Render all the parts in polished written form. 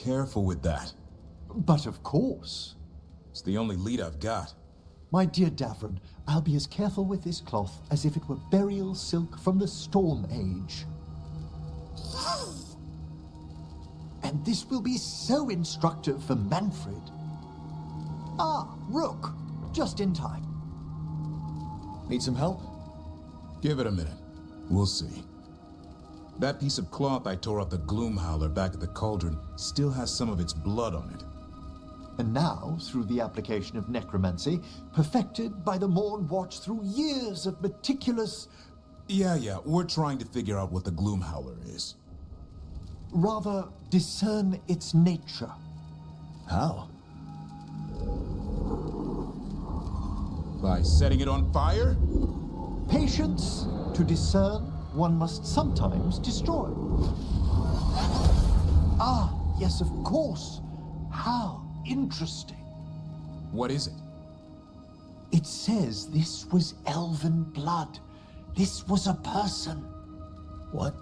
careful with that. But of course. It's the only lead I've got. My dear Davron, I'll be as careful with this cloth as if it were burial silk from the Storm Age. And this will be so instructive for Manfred. Ah, Rook, just in time. Need some help? Give it a minute. We'll see. That piece of cloth I tore off the Gloom Howler back at the cauldron still has some of its blood on it. And now, through the application of necromancy, perfected by the Morn Watch through years of meticulous... Yeah, we're trying to figure out what the Gloom Howler is. Rather, discern its nature. How? By setting it on fire? Patience. To discern, one must sometimes destroy. Ah, yes, of course. How interesting. What is it? It says this was elven blood. This was a person. What?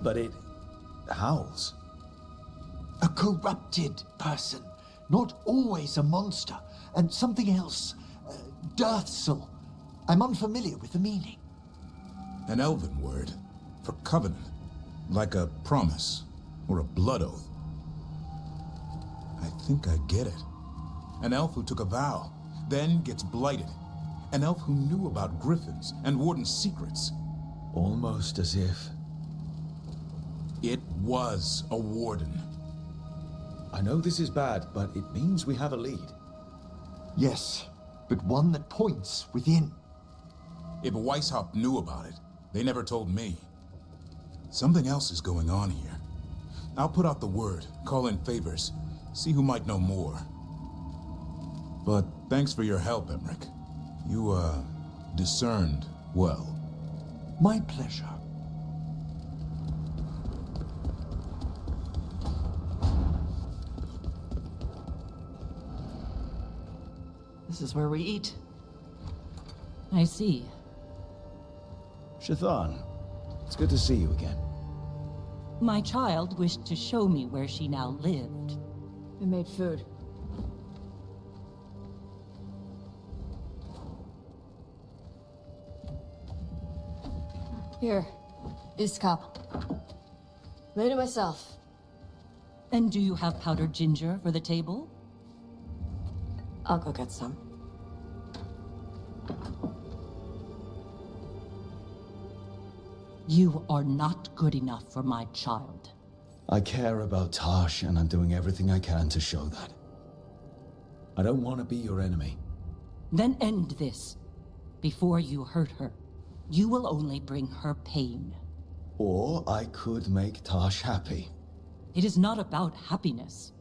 But it howls. A corrupted person. Not always a monster. And something else. Deathsel. I'm unfamiliar with the meaning. An elven word for covenant. Like a promise or a blood oath. I think I get it. An elf who took a vow, then gets blighted. An elf who knew about griffins and warden's secrets. Almost as if... It was a warden. I know this is bad, but it means we have a lead. Yes, but one that points within. If Weishaupt knew about it, they never told me. Something else is going on here. I'll put out the word, call in favors, see who might know more. But thanks for your help, Emmerich. You, discerned well. My pleasure. This is where we eat. I see. Shathan, it's good to see you again. My child wished to show me where she now lived. We made food. Here, this cup. Made it myself. And do you have powdered ginger for the table? I'll go get some. You are not good enough for my child. I care about Tosh, and I'm doing everything I can to show that. I don't want to be your enemy. Then end this, before you hurt her. You will only bring her pain. Or I could make Tosh happy. It is not about happiness.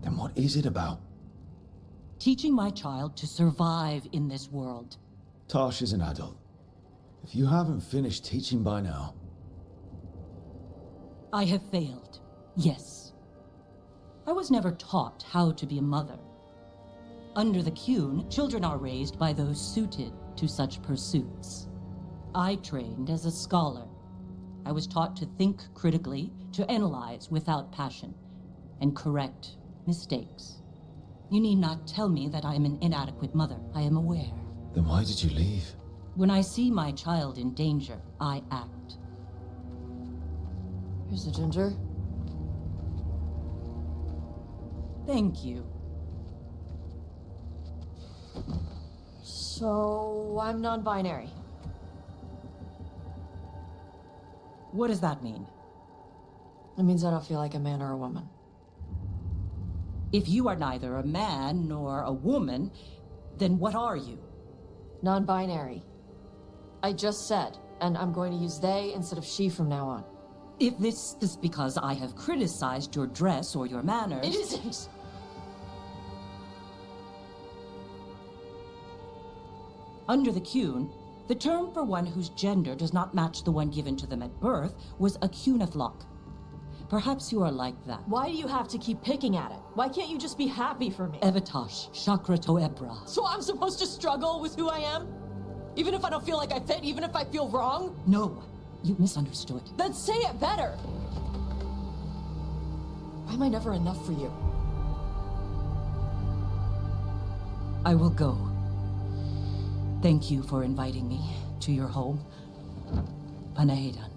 Then what is it about? Teaching my child to survive in this world. Tosh is an adult. If you haven't finished teaching by now... I have failed, yes. I was never taught how to be a mother. Under the Qun, children are raised by those suited to such pursuits. I trained as a scholar. I was taught to think critically, to analyze without passion, and correct mistakes. You need not tell me that I am an inadequate mother. I am aware. Then why did you leave? When I see my child in danger, I act. Here's the ginger. Thank you. So, I'm non-binary. What does that mean? It means I don't feel like a man or a woman. If you are neither a man nor a woman, then what are you? Non-binary. I just said, and I'm going to use they instead of she from now on. If this is because I have criticized your dress or your manners... It isn't! Under the Qun, the term for one whose gender does not match the one given to them at birth was a Quniflock. Perhaps you are like that. Why do you have to keep picking at it? Why can't you just be happy for me? Evatosh, Chakra Toebra. So I'm supposed to struggle with who I am? Even if I don't feel like I fit, even if I feel wrong? No, you misunderstood. Then say it better! Why am I never enough for you? I will go. Thank you for inviting me to your home. Panahedan.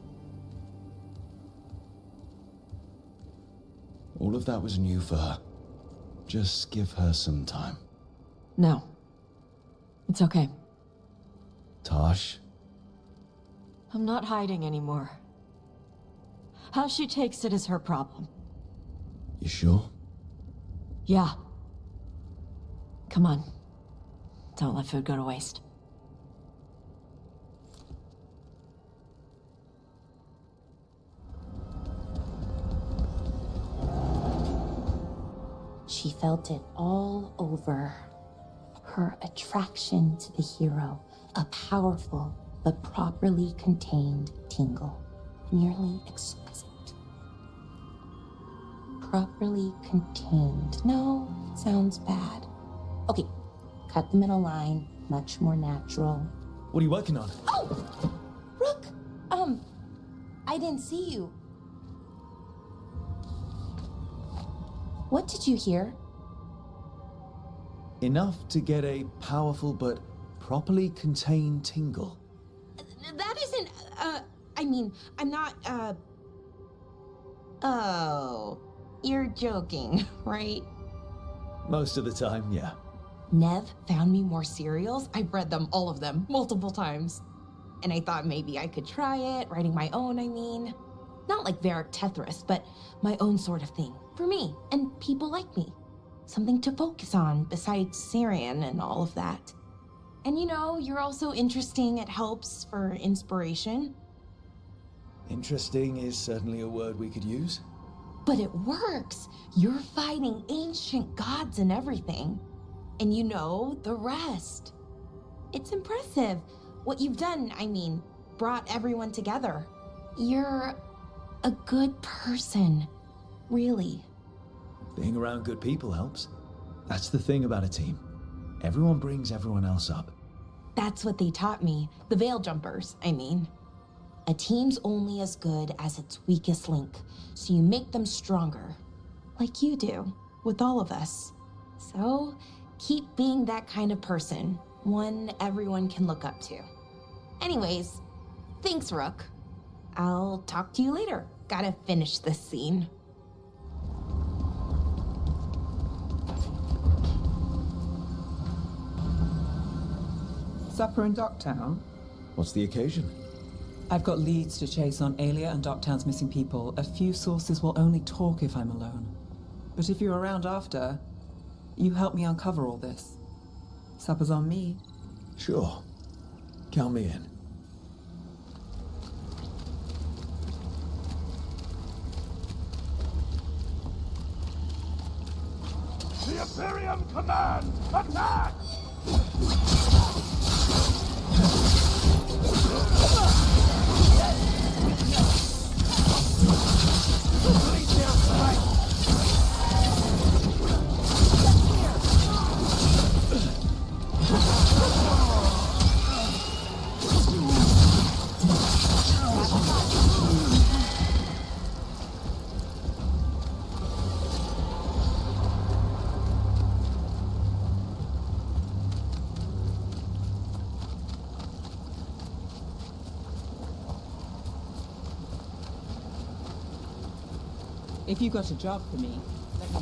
All of that was new for her. Just give her some time. No. It's okay. Tosh? I'm not hiding anymore. How she takes it is her problem. You sure? Yeah. Come on. Don't let food go to waste. She felt it all over. Her attraction to the hero, a powerful but properly contained tingle, nearly exquisite. Properly contained. No, sounds bad. Okay, cut the middle line, much more natural. What are you working on? Oh! Rook! I didn't see you. What did you hear? Enough to get a powerful but properly contained tingle. That isn't, I mean, I'm not, Oh, you're joking, right? Most of the time, yeah. Nev found me more serials. I've read them, all of them, multiple times. And I thought maybe I could try it, writing my own, I mean. Not like Varric Tethris, but my own sort of thing. For me, and people like me. Something to focus on, besides Syrian and all of that. And you know, you're also interesting, it helps for inspiration. Interesting is certainly a word we could use. But it works! You're fighting ancient gods and everything. And you know the rest. It's impressive. What you've done, I mean, brought everyone together. You're a good person. Really. Being around good people helps. That's the thing about a team. Everyone brings everyone else up. That's what they taught me. The Veil Jumpers, I mean. A team's only as good as its weakest link, so you make them stronger. Like you do, with all of us. So, keep being that kind of person. One everyone can look up to. Anyways, thanks, Rook. I'll talk to you later. Gotta finish this scene. Supper in Docktown? What's the occasion? I've got leads to chase on Alia and Docktown's missing people. A few sources will only talk if I'm alone. But if you're around after, you help me uncover all this. Supper's on me. Sure. Count me in. The Imperium command! Attack! If you got a job for me, let me know.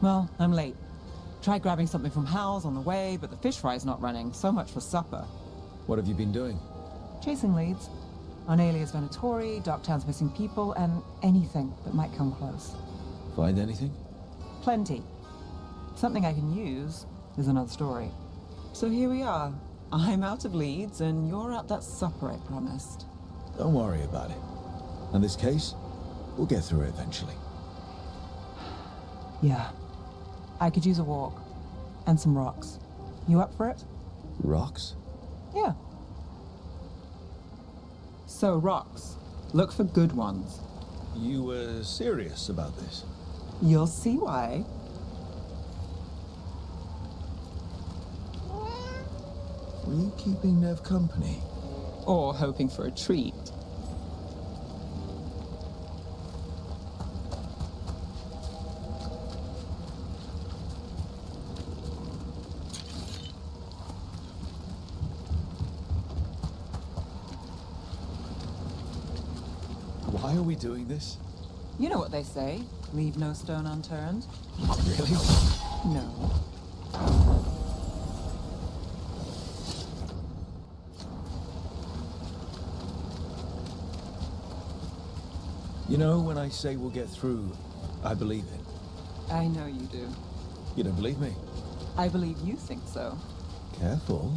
Well, I'm late. Tried grabbing something from Hal's on the way, but the fish fry's not running. So much for supper. What have you been doing? Chasing leads. On Alias Venatori, Docktown's missing people, and anything that might come close. Find anything? Plenty. Something I can use is another story. So here we are. I'm out of leads, and you're at that supper I promised. Don't worry about it. In this case, we'll get through it eventually. Yeah. I could use a walk. And some rocks. You up for it? Rocks? Yeah. So, rocks. Look for good ones. You were serious about this? You'll see why. Were you keeping Nev company? Or hoping for a treat. Why are we doing this? You know what they say, leave no stone unturned. Really? No. You know, when I say we'll get through, I believe it. I know you do. You don't believe me? I believe you think so. Careful.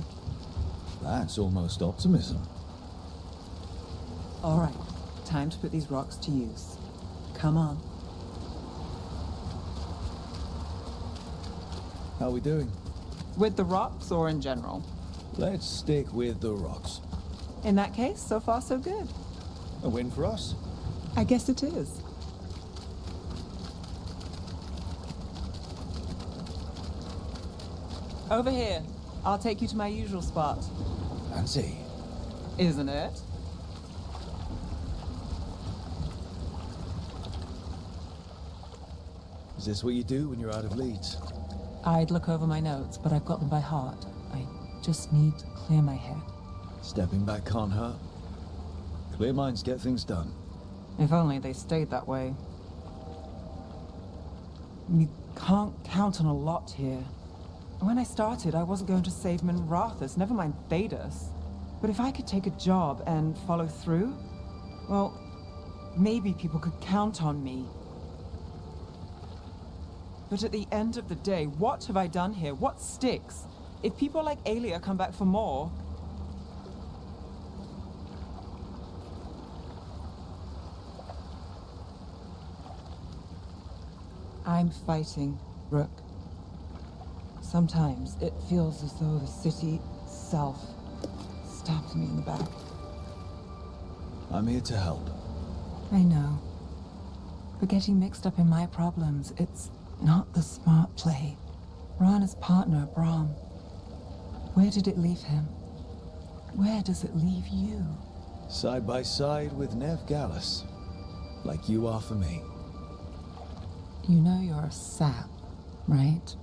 That's almost optimism. All right, time to put these rocks to use. Come on. How are we doing? With the rocks or in general? Let's stick with the rocks. In that case, so far so good. A win for us? I guess it is. Over here. I'll take you to my usual spot. Fancy. Isn't it? Is this what you do when you're out of leads? I'd look over my notes, but I've got them by heart. I just need to clear my head. Stepping back can't hurt. Clear minds get things done. If only they stayed that way. You can't count on a lot here. When I started, I wasn't going to save Minrathous, never mind Thedas. But if I could take a job and follow through, well, maybe people could count on me. But at the end of the day, what have I done here? What sticks? If people like Aelia come back for more... I'm fighting, Rook. Sometimes it feels as though the city itself stabs me in the back. I'm here to help. I know. But getting mixed up in my problems, it's not the smart play. Rana's partner, Brahm. Where did it leave him? Where does it leave you? Side by side with Nev Gallus. Like you are for me. You know you're a sap, right?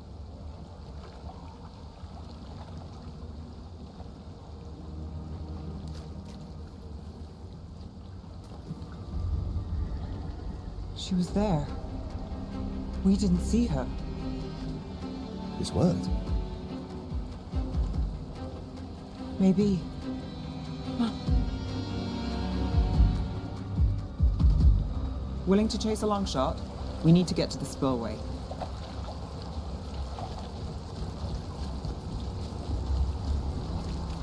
She was there. We didn't see her. This worked. Maybe. Huh. Willing to chase a long shot? We need to get to the spillway.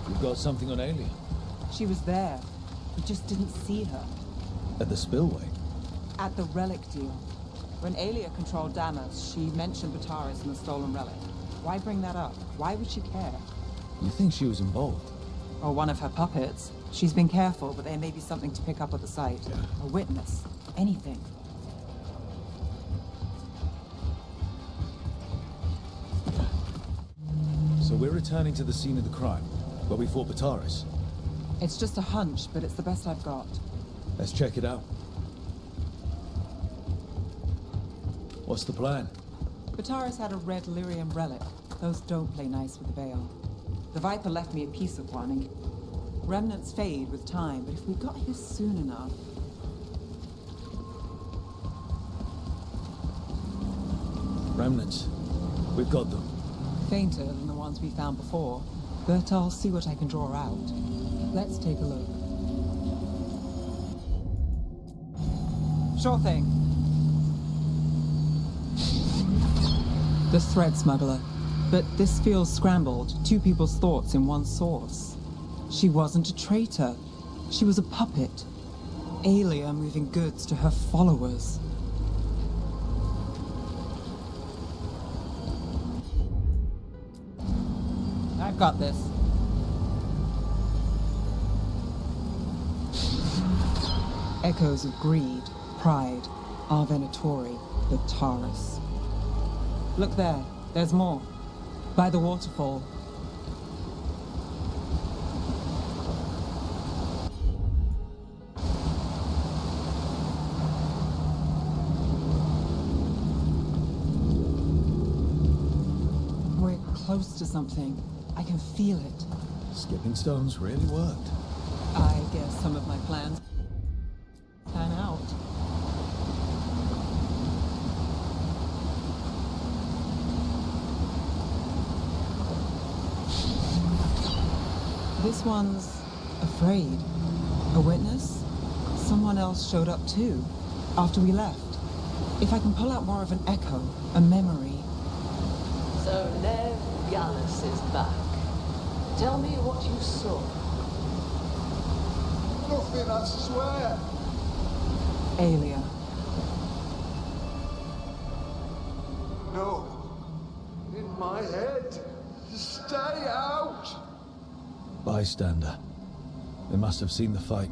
You've got something on Aelia. She was there. We just didn't see her. At the spillway. At the relic deal. When Aelia controlled Damas, she mentioned Bataris and the stolen relic. Why bring that up? Why would she care? You think she was involved? Or one of her puppets. She's been careful, but there may be something to pick up at the site. A witness. Anything. So we're returning to the scene of the crime, where we fought Bataris. It's just a hunch, but it's the best I've got. Let's check it out. What's the plan? Bataris had a red lyrium relic. Those don't play nice with the Veil. The Viper left me a piece of one, and remnants fade with time, but if we got here soon enough... Remnants. We've got them. Fainter than the ones we found before, but I'll see what I can draw out. Let's take a look. Sure thing. The thread smuggler. But this feels scrambled. Two people's thoughts in one source. She wasn't a traitor. She was a puppet. Aelia moving goods to her followers. I've got this. Echoes of greed, pride, our Venatori, the Taurus. Look there, there's more. By the waterfall. We're close to something. I can feel it. Skipping stones really worked. I guess some of my plans pan out. This one's afraid. A witness? Someone else showed up too, after we left. If I can pull out more of an echo, a memory. So Nev Gallus is back. Tell me what you saw. Nothing, I swear. Aelia. No. In my head. Stay out. Bystander. They must have seen the fight.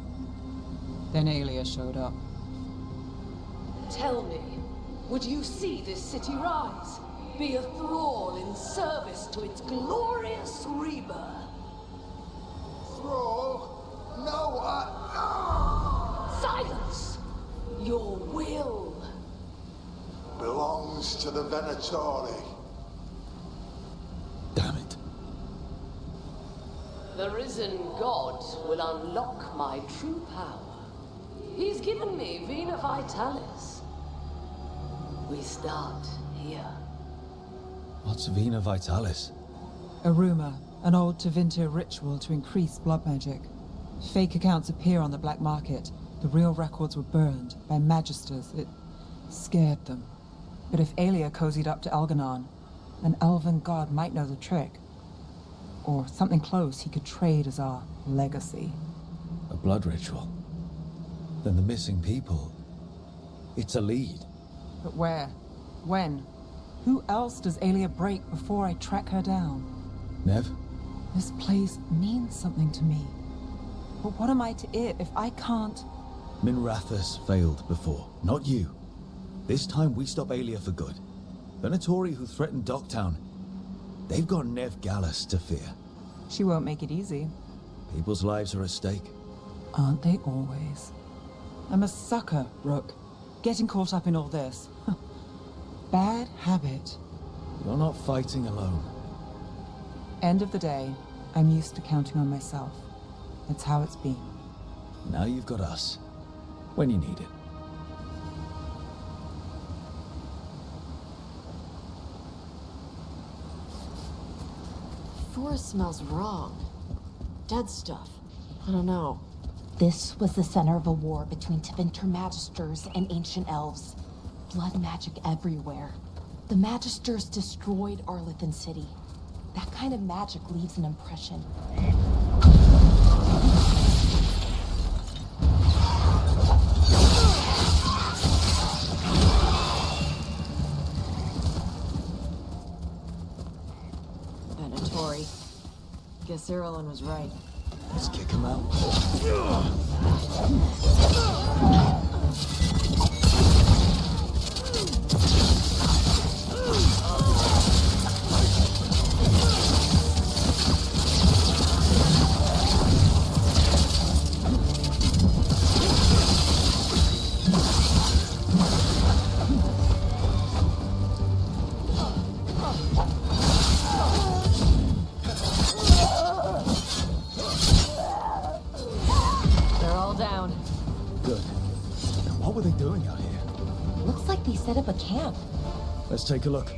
Then Aelia showed up. Tell me, would you see this city rise? Be a thrall in service to its glorious rebirth? Thrall? No, Silence! Your will belongs to the Venatori. Damn it. The risen god will unlock my true power. He's given me Vena Vitalis. We start here. What's Vena Vitalis? A rumor, an old Tevinter ritual to increase blood magic. Fake accounts appear on the black market. The real records were burned by magisters. It scared them. But if Aelia cozied up to Algernon, an elven god might know the trick. Or something close he could trade as our legacy. A blood ritual? Then the missing people. It's a lead. But where? When? Who else does Aelia break before I track her down? Nev? This place means something to me. But what am I to it if I can't? Minrathus failed before, not you. This time we stop Aelia for good. Venatori who threatened Docktown, they've got Nev Gallus to fear. She won't make it easy. People's lives are at stake. Aren't they always? I'm a sucker, Rook. Getting caught up in all this. Bad habit. You're not fighting alone. End of the day, I'm used to counting on myself. That's how it's been. Now you've got us. When you need it. Forest smells wrong. Dead stuff. I don't know. This was the center of a war between Tevinter Magisters and ancient elves. Blood magic everywhere. The Magisters destroyed Arlithan City. That kind of magic leaves an impression. Venatori. Guess Irulan was right. Let's kick him out. Set up a camp. Let's take a look.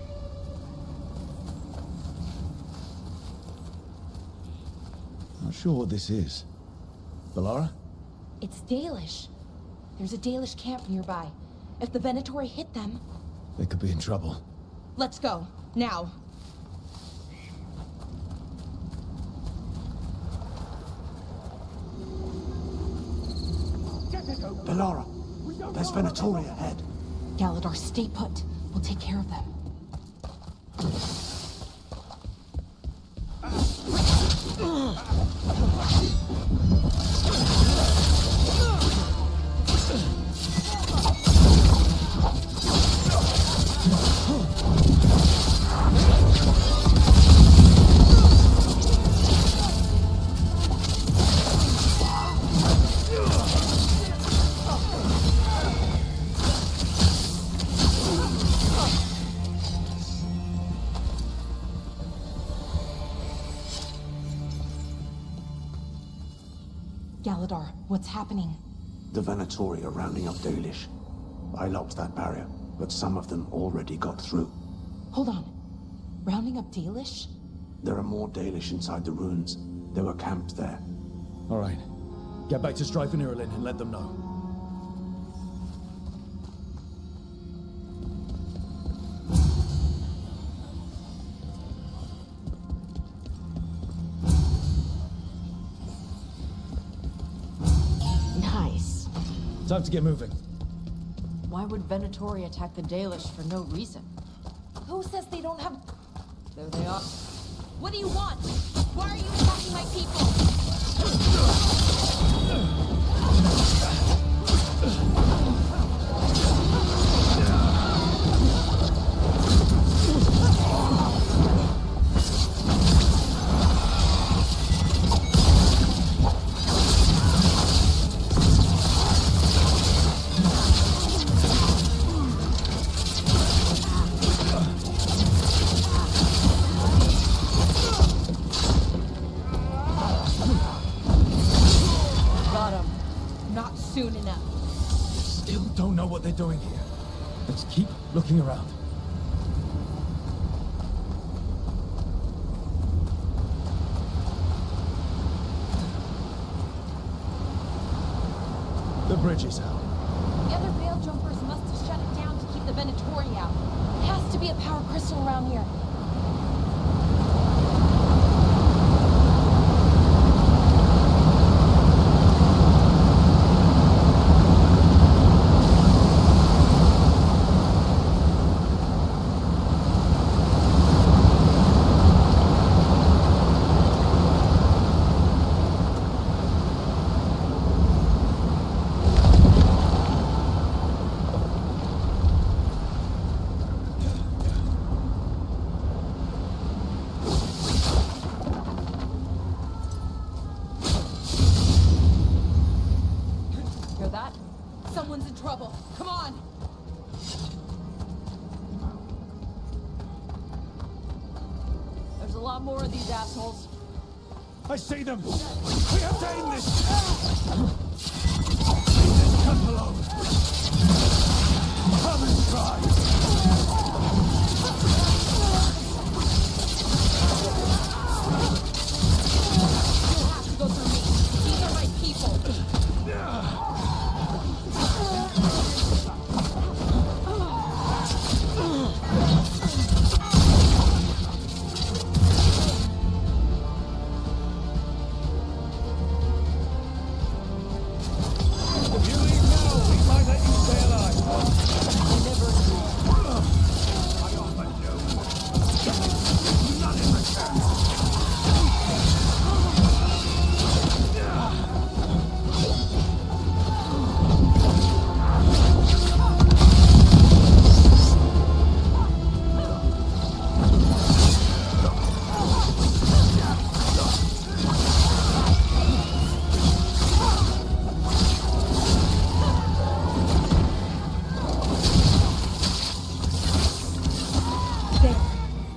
Not sure what this is. Balara? It's Dalish. There's a Dalish camp nearby. If the Venatori hit them... They could be in trouble. Let's go. Now. Balara, there's Venatori ahead. Galador, stay put. We'll take care of them. Galadar, what's happening? The Venatori are rounding up Dalish. I locked that barrier, but some of them already got through. Hold on. Rounding up Dalish? There are more Dalish inside the ruins. They were camped there. All right. Get back to Strife and Irulan and let them know. Nice. Time to get moving. Why would Venatori attack the Dalish for no reason? Who says they don't have... There they are. What do you want? Why are you attacking my people? Soon enough. Still don't know what they're doing here. Let's keep looking around. The bridge is out. The other Veil Jumpers must have shut it down to keep the Venatori out. There has to be a power crystal around here. Someone's in trouble. Come on! There's a lot more of these assholes. I see them! We have to end this! Leave this cunt alone! Come and try! You'll have to go through me. These are my people.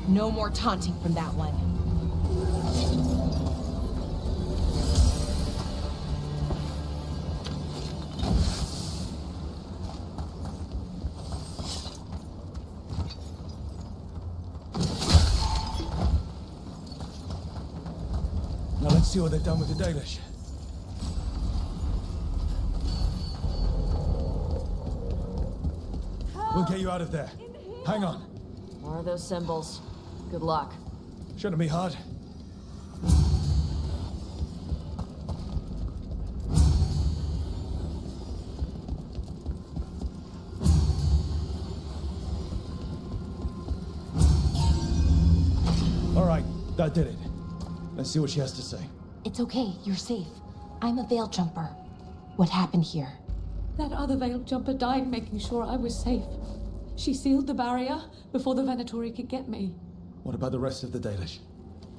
No more taunting from that one. Now let's see what they've done with the Dalish. We'll get you out of there. Hang on. More of those symbols. Good luck. Shouldn't be hard. All right, that did it. Let's see what she has to say. It's okay, you're safe. I'm a Veil Jumper. What happened here? That other Veil Jumper died making sure I was safe. She sealed the barrier before the Venatori could get me. What about the rest of the Dalish?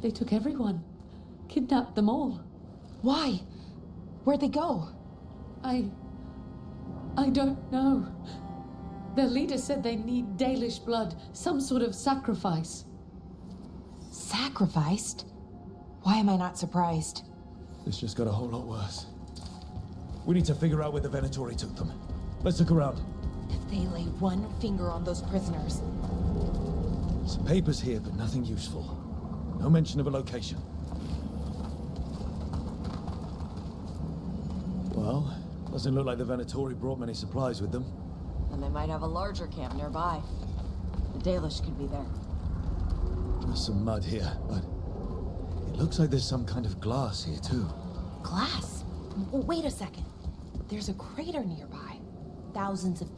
They took everyone. Kidnapped them all. Why? Where'd they go? I don't know. Their leader said they need Dalish blood, some sort of sacrifice. Sacrificed? Why am I not surprised? This just got a whole lot worse. We need to figure out where the Venatori took them. Let's look around. If they lay one finger on those prisoners. Some papers here, but nothing useful. No mention of a location. Well, doesn't look like the Venatori brought many supplies with them. And they might have a larger camp nearby. The Dalish could be there. There's some mud here, but it looks like there's some kind of glass here too. Glass? Wait a second. There's a crater nearby. Thousands of...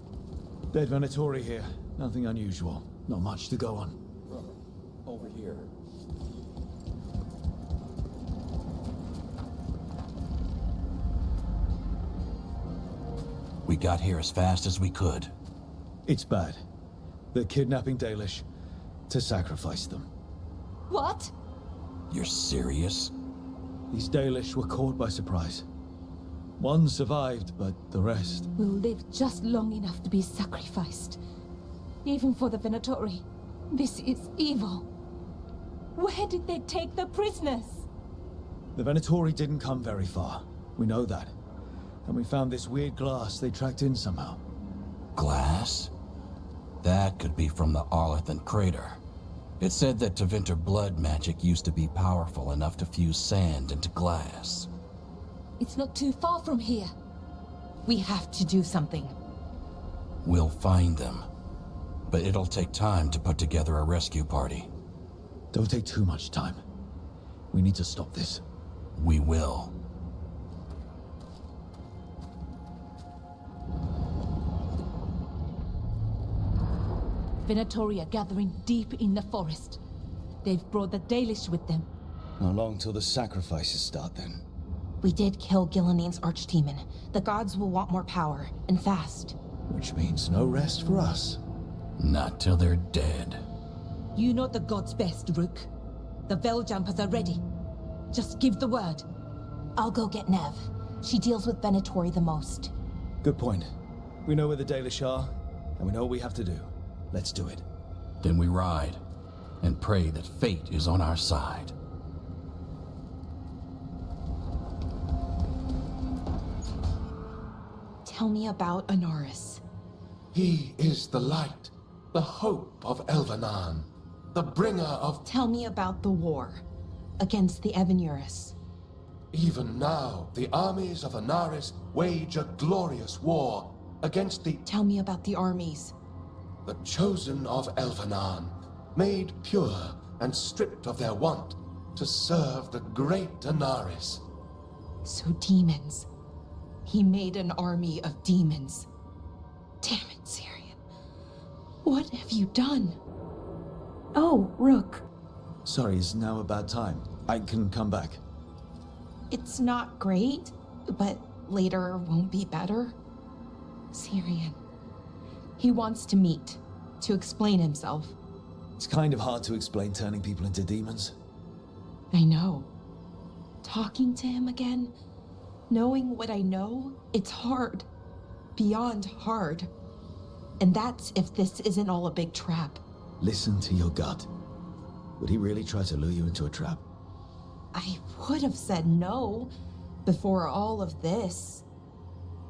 Dead Venatori here. Nothing unusual. Not much to go on. Over here. We got here as fast as we could. It's bad. They're kidnapping Dalish to sacrifice them. What? You're serious? These Dalish were caught by surprise. One survived, but the rest... Will live just long enough to be sacrificed. Even for the Venatori. This is evil. Where did they take the prisoners? The Venatori didn't come very far. We know that. And we found this weird glass they tracked in somehow. Glass? That could be from the Arlethan crater. It said that Tevinter blood magic used to be powerful enough to fuse sand into glass. It's not too far from here. We have to do something. We'll find them. But it'll take time to put together a rescue party. Don't take too much time. We need to stop this. We will. Venatori are gathering deep in the forest. They've brought the Dalish with them. How long till the sacrifices start then? We did kill Gilleneen's archdemon. The gods will want more power, and fast. Which means no rest for us. Not till they're dead. You know the gods best, Rook. The Veiljumpers are ready. Just give the word. I'll go get Nev. She deals with Venatori the most. Good point. We know where the Dalish are, and we know what we have to do. Let's do it. Then we ride, and pray that fate is on our side. Tell me about Anaris. He is the light, the hope of Elvenan, the bringer of... Tell me about the war against the Evenuris. Even now, the armies of Anaris wage a glorious war against the... Tell me about the armies. The chosen of Elvenan, made pure and stripped of their want to serve the great Anaris. So demons. He made an army of demons. Damn it, Syrian. What have you done? Oh, Rook. Sorry, is now a bad time? I can come back. It's not great, but later won't be better. Syrian. He wants to meet, to explain himself. It's kind of hard to explain turning people into demons. I know. Talking to him again, knowing what I know, it's hard. Beyond hard. And that's if this isn't all a big trap. Listen to your gut. Would he really try to lure you into a trap? I would have said no before all of this.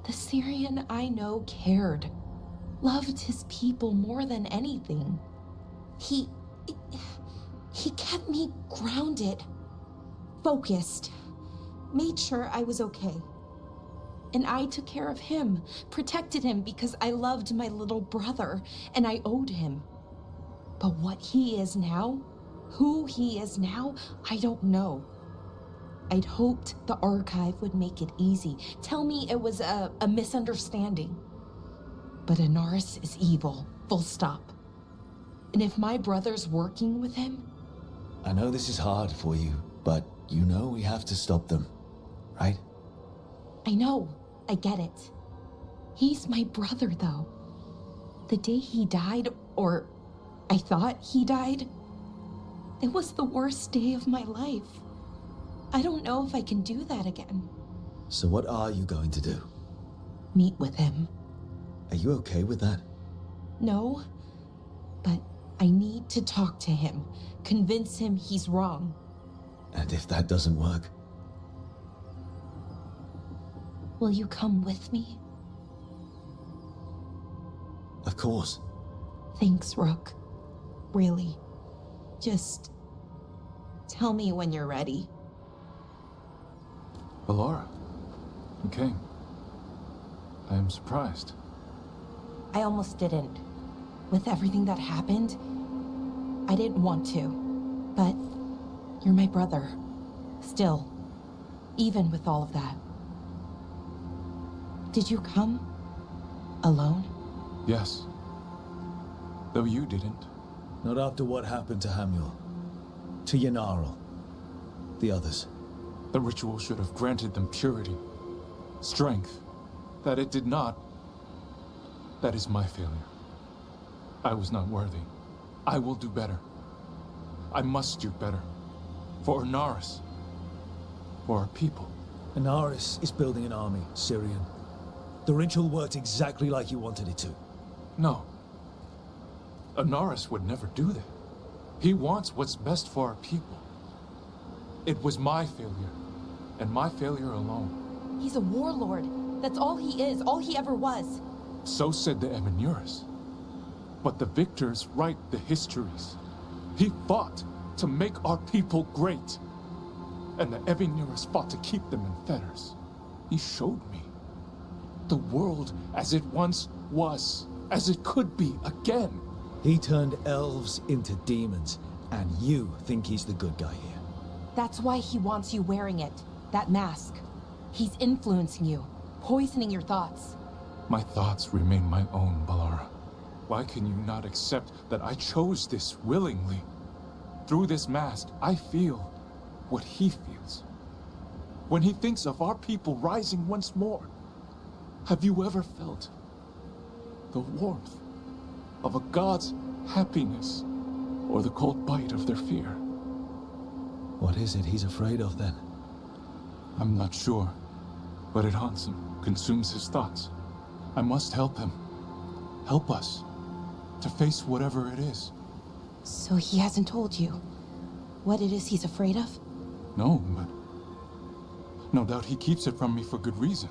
The Syrian I know cared. Loved his people more than anything. He kept me grounded, focused, made sure I was okay. And I took care of him, protected him because I loved my little brother and I owed him. But what he is now, who he is now, I don't know. I'd hoped the archive would make it easy. Tell me it was a misunderstanding. But Anaris is evil, full stop. And if my brother's working with him... I know this is hard for you, but you know we have to stop them, right? I know, I get it. He's my brother, though. The day he died, or I thought he died, it was the worst day of my life. I don't know if I can do that again. So what are you going to do? Meet with him. Are you okay with that? No, but I need to talk to him, convince him he's wrong. And if that doesn't work? Will you come with me? Of course. Thanks, Rook. Really. Just tell me when you're ready. Ballora, you came. I am surprised. I almost didn't. With everything that happened, I didn't want to. But you're my brother. Still. Even with all of that. Did you come? Alone? Yes. Though you didn't. Not after what happened to Hamuel. To Yanarl. The others. The ritual should have granted them purity. Strength. That it did not. That is my failure. I was not worthy. I will do better. I must do better. For Inaris. For our people. Inaris is building an army, Syrian. The ritual worked exactly like you wanted it to. No. Inaris would never do that. He wants what's best for our people. It was my failure, and my failure alone. He's a warlord. That's all he is, all he ever was. So said the Emenuris. But the victors write the histories. He fought to make our people great. And the Emenuris fought to keep them in fetters. He showed me the world as it once was, as it could be again. He turned elves into demons, and you think he's the good guy here. That's why he wants you wearing it, that mask. He's influencing you, poisoning your thoughts. My thoughts remain my own, Ballora. Why can you not accept that I chose this willingly? Through this mask, I feel what he feels. When he thinks of our people rising once more, have you ever felt the warmth of a god's happiness or the cold bite of their fear? What is it he's afraid of then? I'm not sure, but it haunts him, consumes his thoughts. I must help him. Help us to face whatever it is. So he hasn't told you what it is he's afraid of? No, but no doubt he keeps it from me for good reason.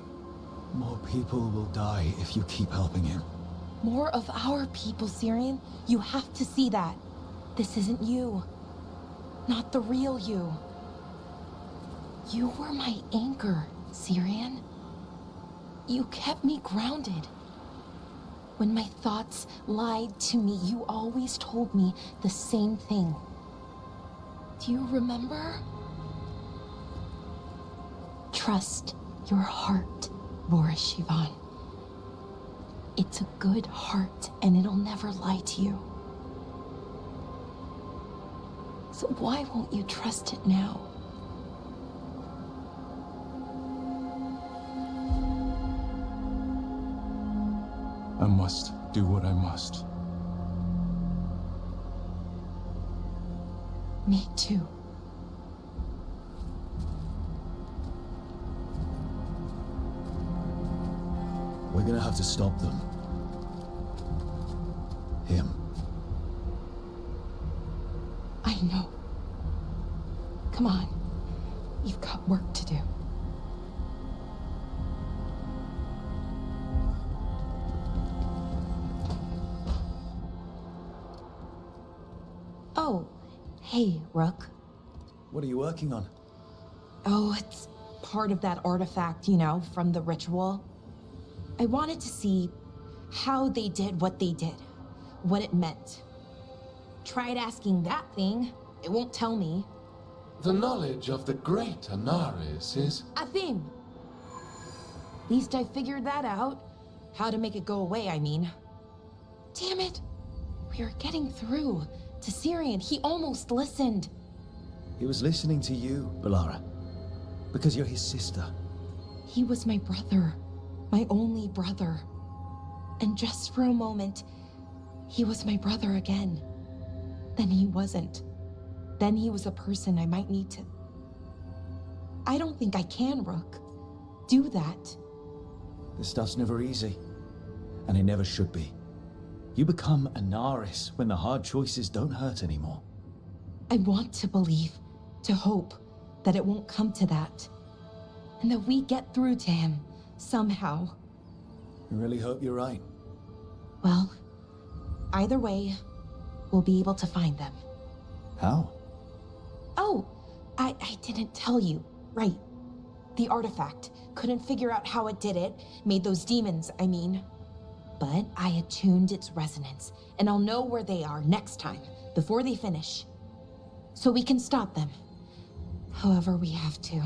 More people will die if you keep helping him. More of our people, Syrian. You have to see that. This isn't you. Not the real you. You were my anchor, Syrian. You kept me grounded. When my thoughts lied to me, you always told me the same thing. Do you remember? Trust your heart, Boris Shivan. It's a good heart, and it'll never lie to you. So why won't you trust it now? I must do what I must. Me too. We're gonna have to stop them. Him. I know. Come on. You've got work to do. Oh, hey, Rook. What are you working on? Oh, it's part of that artifact, you know, from the ritual. I wanted to see how they did what they did, what it meant. Tried asking that thing. It won't tell me. The knowledge of the great Inaris is... A thing. At least I figured that out. How to make it go away, I mean. Damn it. We are getting through to Syrian. He almost listened. He was listening to you, Ballora. Because you're his sister. He was my brother. My only brother. And just for a moment, he was my brother again. Then he wasn't. Then he was a person I might need to... I don't think I can, Rook. Do that. This stuff's never easy. And it never should be. You become Inaris when the hard choices don't hurt anymore. I want to believe, to hope, that it won't come to that. And that we get through to him, Somehow. I really hope you're right. Well, either way, we'll be able to find them. How? Oh, I didn't tell you. Right. The artifact. Couldn't figure out how it did it. Made those demons, I mean. But I attuned its resonance, and I'll know where they are next time, before they finish. So we can stop them. However we have to.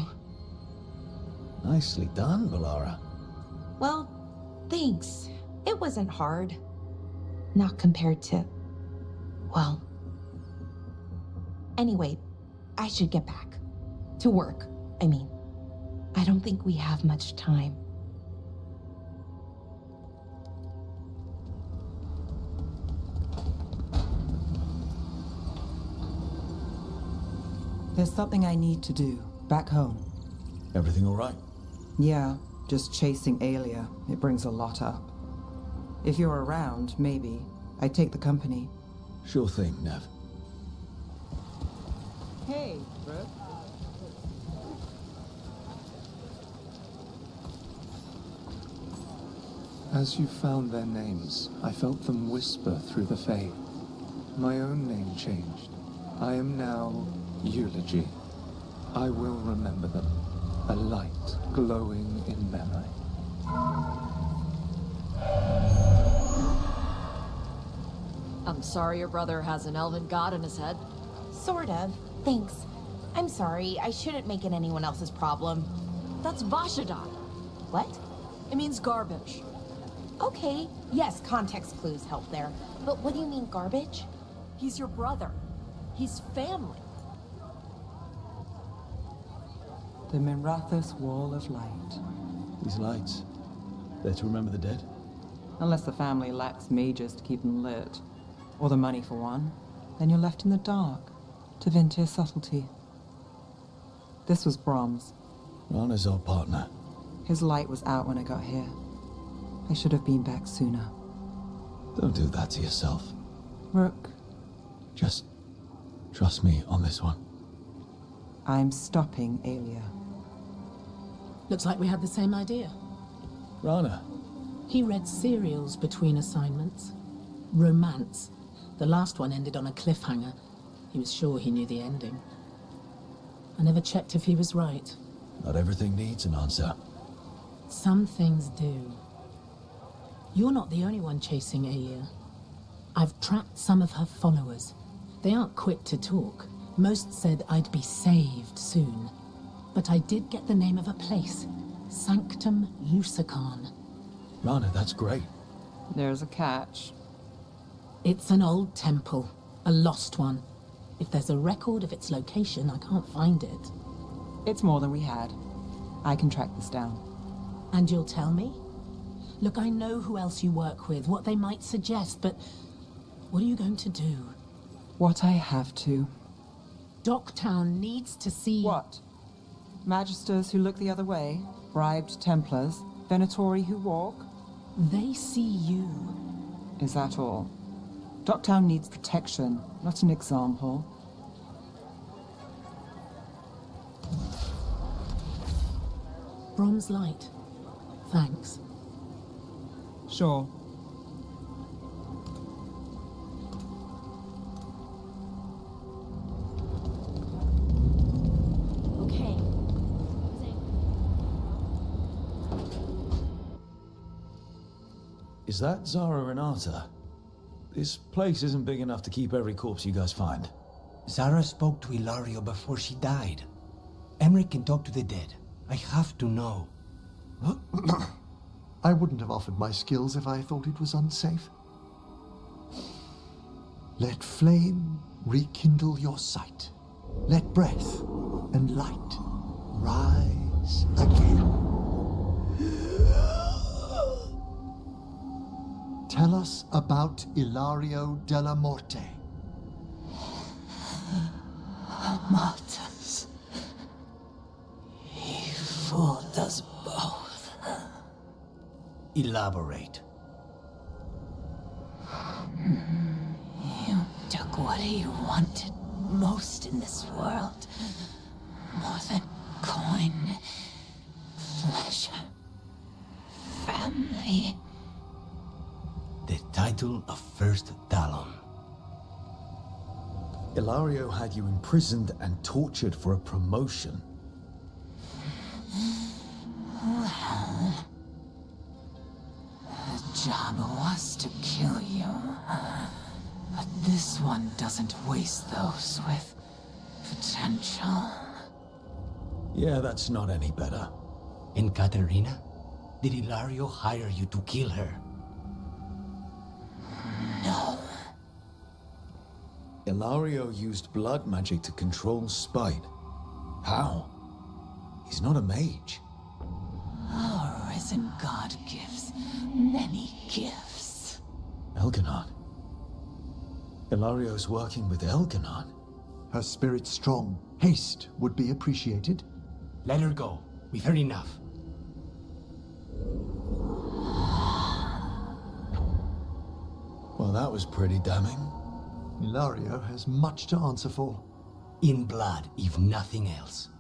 Nicely done, Balara. Well, thanks. It wasn't hard. Not compared to... well... Anyway, I should get back. To work, I mean. I don't think we have much time. There's something I need to do, back home. Everything all right? Yeah, just chasing Aelia. It brings a lot up. If you're around, maybe. I'd take the company. Sure thing, Nev. Hey, Brooke. As you found their names, I felt them whisper through the Fae. My own name changed. I am now Eulogy. I will remember them. A light glowing in memory. I'm sorry your brother has an elven god in his head. Sort of. Thanks. I'm sorry. I shouldn't make it anyone else's problem. That's Vashadan. What? It means garbage. Okay. Yes, context clues help there. But what do you mean, garbage? He's your brother. He's family. The Mirathus Wall of Light. These lights, they're to remember the dead? Unless the family lacks mages to keep them lit. Or the money for one. Then you're left in the dark. To vent your subtlety. This was Brahms. Rana's our partner. His light was out when I got here. I should have been back sooner. Don't do that to yourself. Rook. Just trust me on this one. I'm stopping Aelia. Looks like we had the same idea. Rana. He read serials between assignments. Romance. The last one ended on a cliffhanger. He was sure he knew the ending. I never checked if he was right. Not everything needs an answer. Some things do. You're not the only one chasing Aelia. I've tracked some of her followers. They aren't quick to talk. Most said I'd be saved soon. But I did get the name of a place. Sanctum Lucican. Rana, that's great. There's a catch. It's an old temple. A lost one. If there's a record of its location, I can't find it. It's more than we had. I can track this down. And you'll tell me? Look, I know who else you work with, what they might suggest, but what are you going to do? What I have to. Docktown needs to see... What? Magisters who look the other way? Bribed Templars? Venatori who walk? They see you. Is that all? Docktown needs protection, not an example. Brom's light. Thanks. Sure. Okay. Is that Zara Renata? This place isn't big enough to keep every corpse you guys find. Zara spoke to Ilario before she died. Emmerich can talk to the dead. I have to know. I wouldn't have offered my skills if I thought it was unsafe. Let flame rekindle your sight. Let breath and light rise again. Tell us about Ilario della Morte. Martyrs. He fooled us both. Elaborate. You took what he wanted most in this world. More than coin, pleasure. title of First Talon. Ilario had you imprisoned and tortured for a promotion. Well, the job was to kill you. But this one doesn't waste those with potential. Yeah, that's not any better. And Katerina? Did Ilario hire you to kill her? No. Ilario used blood magic to control spite. How? He's not a mage. Our risen god gives many gifts. Elganon. Ilario's working with Elganon. Her spirit's strong. Haste would be appreciated. Let her go. We've heard enough. Well, that was pretty damning. Ilario has much to answer for. In blood, if nothing else.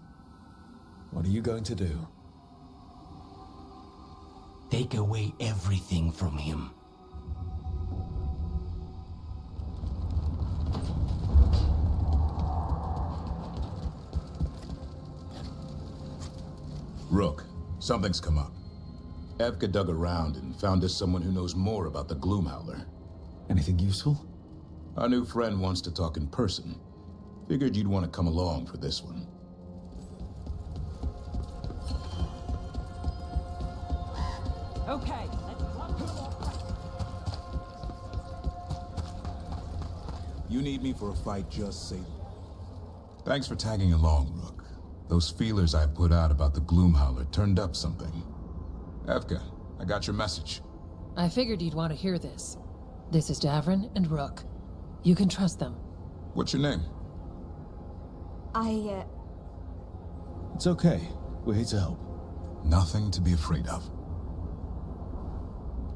What are you going to do? Take away everything from him. Rook, something's come up. Evka dug around and found us someone who knows more about the Gloomhowler. Anything useful? Our new friend wants to talk in person. Figured you'd want to come along for this one. Okay, You need me for a fight, just say... Thanks for tagging along, Rook. Those feelers I put out about the Gloomhowler turned up something. Evka, I got your message. I figured you'd want to hear this. This is Davrin and Rook. You can trust them. What's your name? It's okay. We're here to help. Nothing to be afraid of.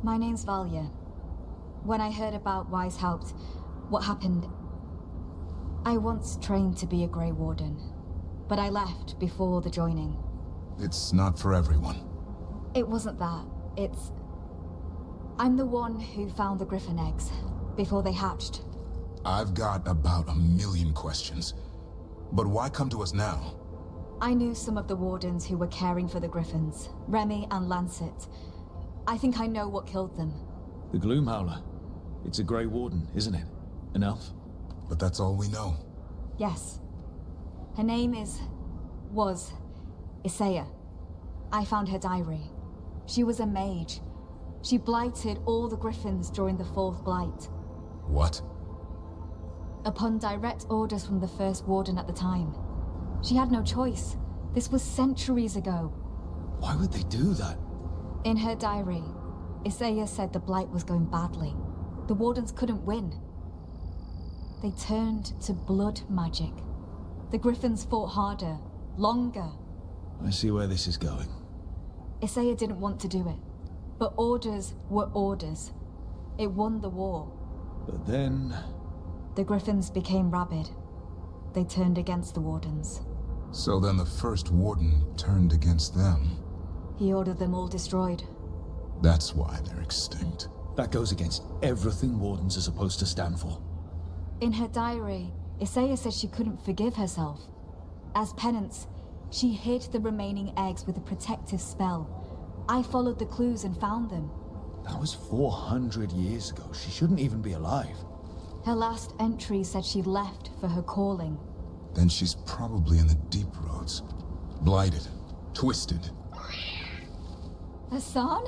My name's Valya. When I heard about Weishaupt, what happened... I once trained to be a Grey Warden, but I left before the joining. It's not for everyone. It wasn't that. It's... I'm the one who found the Griffin eggs, before they hatched. I've got about 1,000,000 questions. But why come to us now? I knew some of the Wardens who were caring for the Griffins, Remy and Lancet. I think I know what killed them. The Gloomhowler. It's a Grey Warden, isn't it? An elf? But that's all we know. Yes. Her name was Isaiah. I found her diary. She was a mage. She blighted all the Griffins during the Fourth Blight. What? Upon direct orders from the First Warden at the time. She had no choice. This was centuries ago. Why would they do that? In her diary, Isaiah said the Blight was going badly. The Wardens couldn't win. They turned to blood magic. The Griffins fought harder, longer. I see where this is going. Isaiah didn't want to do it. But orders were orders. It won the war. But then... The Griffins became rabid. They turned against the Wardens. So then the First Warden turned against them. He ordered them all destroyed. That's why they're extinct. That goes against everything Wardens are supposed to stand for. In her diary, Isaiah said she couldn't forgive herself. As penance, she hid the remaining eggs with a protective spell. I followed the clues and found them. That was 400 years ago. She shouldn't even be alive. Her last entry said she left for her calling. Then she's probably in the deep roads. Blighted. Twisted. Hassan?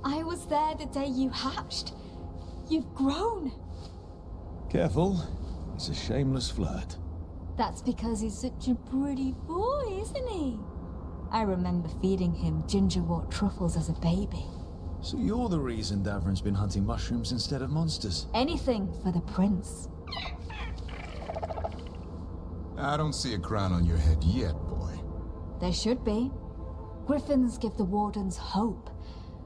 I was there the day you hatched. You've grown. Careful. He's a shameless flirt. That's because he's such a pretty boy, isn't he? I remember feeding him gingerwort truffles as a baby. So you're the reason Davrin's been hunting mushrooms instead of monsters? Anything for the prince. I don't see a crown on your head yet, boy. There should be. Griffins give the Wardens hope.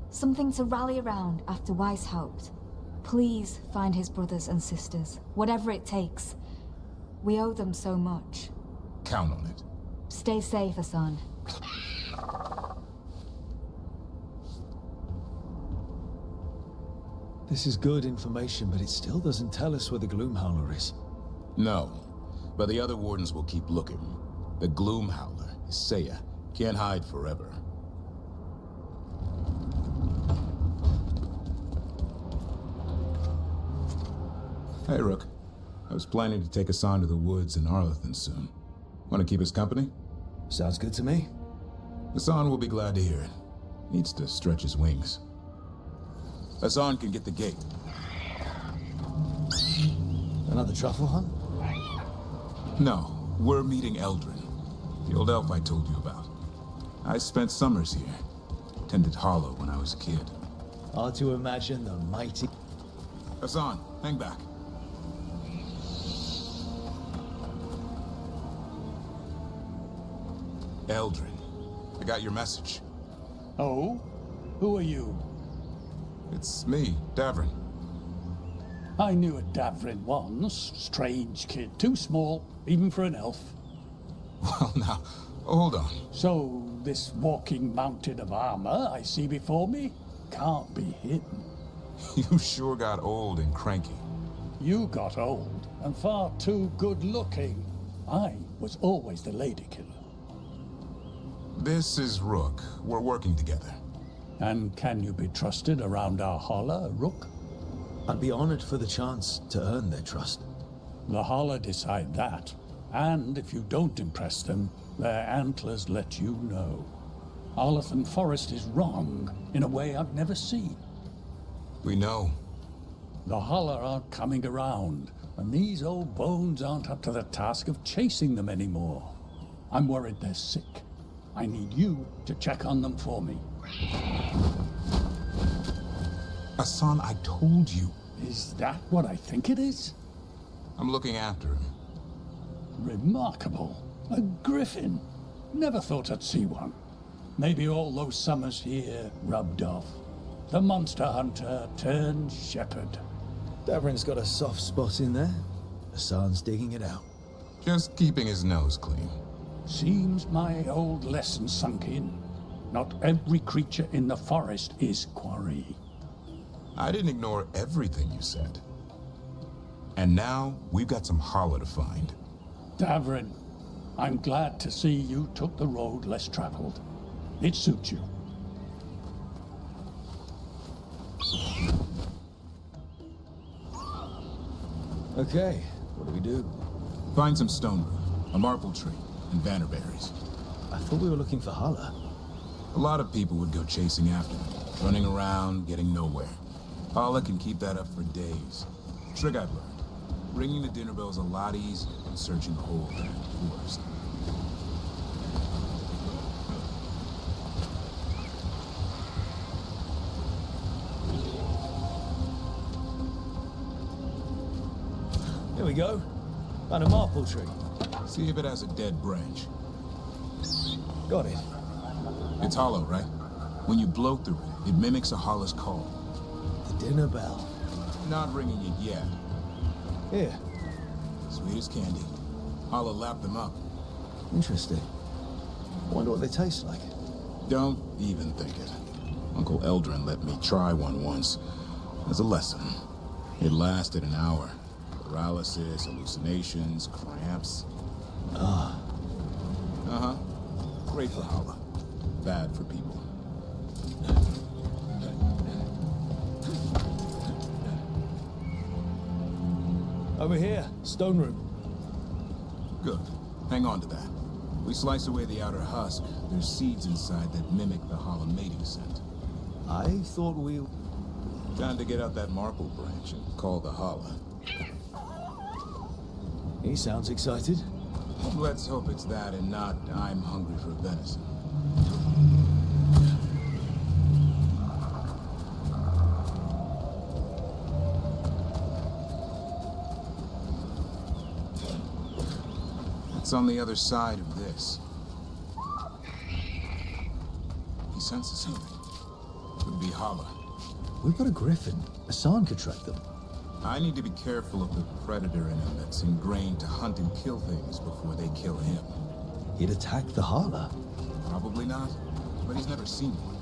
Something to rally around after Weishaupt. Please find his brothers and sisters, whatever it takes. We owe them so much. Count on it. Stay safe, Hassan. This is good information, but it still doesn't tell us where the Gloomhowler is. No, but the other wardens will keep looking. The Gloomhowler is Seiya. Can't hide forever. Hey, Rook. I was planning to take Hassan to the woods in Arlethan soon. Want to keep us company? Sounds good to me. Hassan will be glad to hear it. Needs to stretch his wings. Hassan can get the gate. Another truffle hunt? No, we're meeting Eldrin, the old elf I told you about. I spent summers here. Tended Hollow when I was a kid. Hard to imagine the mighty... Hassan, hang back. Eldrin, I got your message. Oh? Who are you? It's me, Davrin. I knew a Davrin once. Strange kid. Too small, even for an elf. Well, now, hold on. So, this walking mountain of armor I see before me can't be hidden. You sure got old and cranky. You got old and far too good looking. I was always the lady killer. This is Rook. We're working together. And can you be trusted around our holler, Rook? I'd be honored for the chance to earn their trust. The holler decide that. And if you don't impress them, their antlers let you know. Arlethan Forest is wrong in a way I've never seen. We know. The holler aren't coming around, and these old bones aren't up to the task of chasing them anymore. I'm worried they're sick. I need you to check on them for me. Hassan, I told you. Is that what I think it is? I'm looking after him. Remarkable. A griffin. Never thought I'd see one. Maybe all those summers here rubbed off. The monster hunter turned shepherd. Davrin's got a soft spot in there. Hassan's digging it out. Just keeping his nose clean. Seems my old lesson sunk in. Not every creature in the forest is quarry. I didn't ignore everything you said. And now, we've got some holler to find. Davrin, I'm glad to see you took the road less traveled. It suits you. Okay, what do we do? Find some stone root, a marble tree, and bannerberries. I thought we were looking for holler. A lot of people would go chasing after them, running around, getting nowhere. Holler can keep that up for days. Trick I've learned. Ringing the dinner bell's a lot easier than searching the whole damn forest. Here we go. Found a maple tree. See if it has a dead branch. Got it. It's hollow, right? When you blow through it, it mimics a holler's call. The dinner bell. Not ringing it yet. Here. Sweet as candy. Holler lapped them up. Interesting. Wonder what they taste like. Don't even think it. Uncle Eldrin let me try one once. As a lesson. It lasted an hour. Paralysis, hallucinations, cramps. Ah. Uh-huh. Great for holler. Bad for people. Over here, stone room. Good. Hang on to that. We slice away the outer husk. There's seeds inside that mimic the holler mating scent. I thought we... Time to get out that marble branch and call the holler. He sounds excited. Let's hope it's that and not I'm hungry for venison. It's on the other side of this. He senses something. Could be holler. We've got a griffin. Hassan could track them. I need to be careful of the predator in him that's ingrained to hunt and kill things before they kill him. He'd attack the holler. Probably not, but he's never seen one.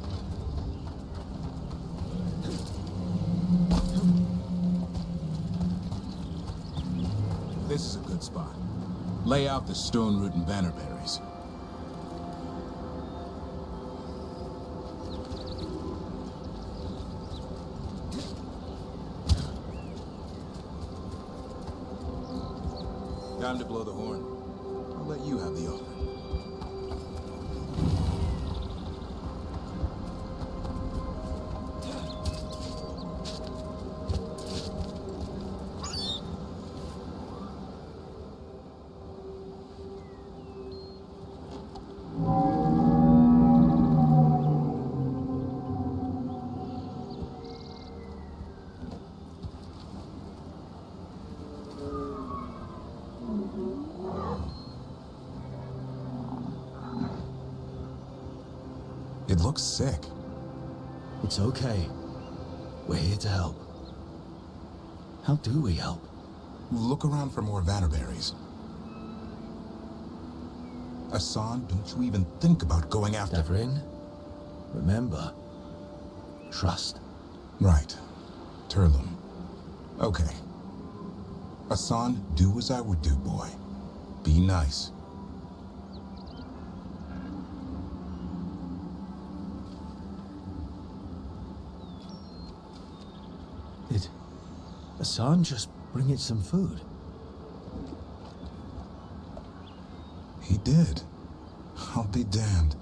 This is a good spot. Lay out the stone root and bannerberries. Time to blow the horn. I'll let you have the offer. It looks sick. It's okay. We're here to help. How do we help? Look around for more vannerberries. Asan, don't you even think about going after... Davrin, remember, trust. Right. Turlum. Okay. Asan, do as I would do, boy. Be nice. Did Asan just bring it some food? He did. I'll be damned.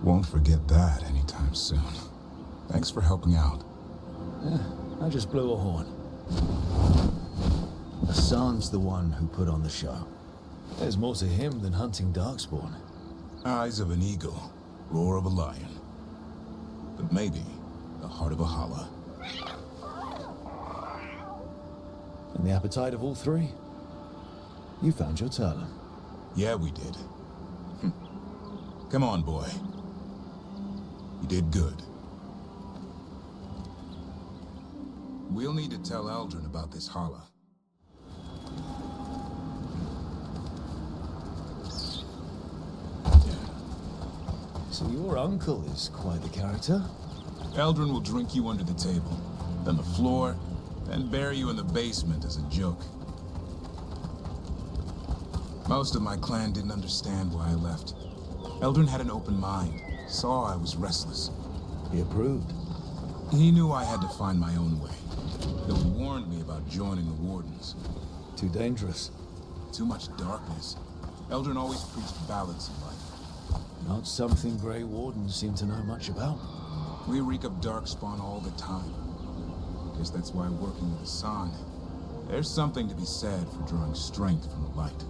Won't forget that anytime soon. Thanks for helping out. I just blew a horn. Asan's the one who put on the show. There's more to him than hunting darkspawn. Eyes of an eagle, roar of a lion. But maybe the heart of a holla. And the appetite of all three? You found your Turlum. Yeah, we did. Come on, boy. You did good. We'll need to tell Eldrin about this holla. So your uncle is quite the character. Eldrin will drink you under the table, then the floor, then bury you in the basement as a joke. Most of my clan didn't understand why I left. Eldrin had an open mind, saw I was restless. He approved. He knew I had to find my own way. Though he warned me about joining the Wardens. Too dangerous. Too much darkness. Eldrin always preached balance in life. Not something Grey Wardens seem to know much about. We reek of darkspawn all the time. Guess that's why working with Asan, there's something to be said for drawing strength from the light.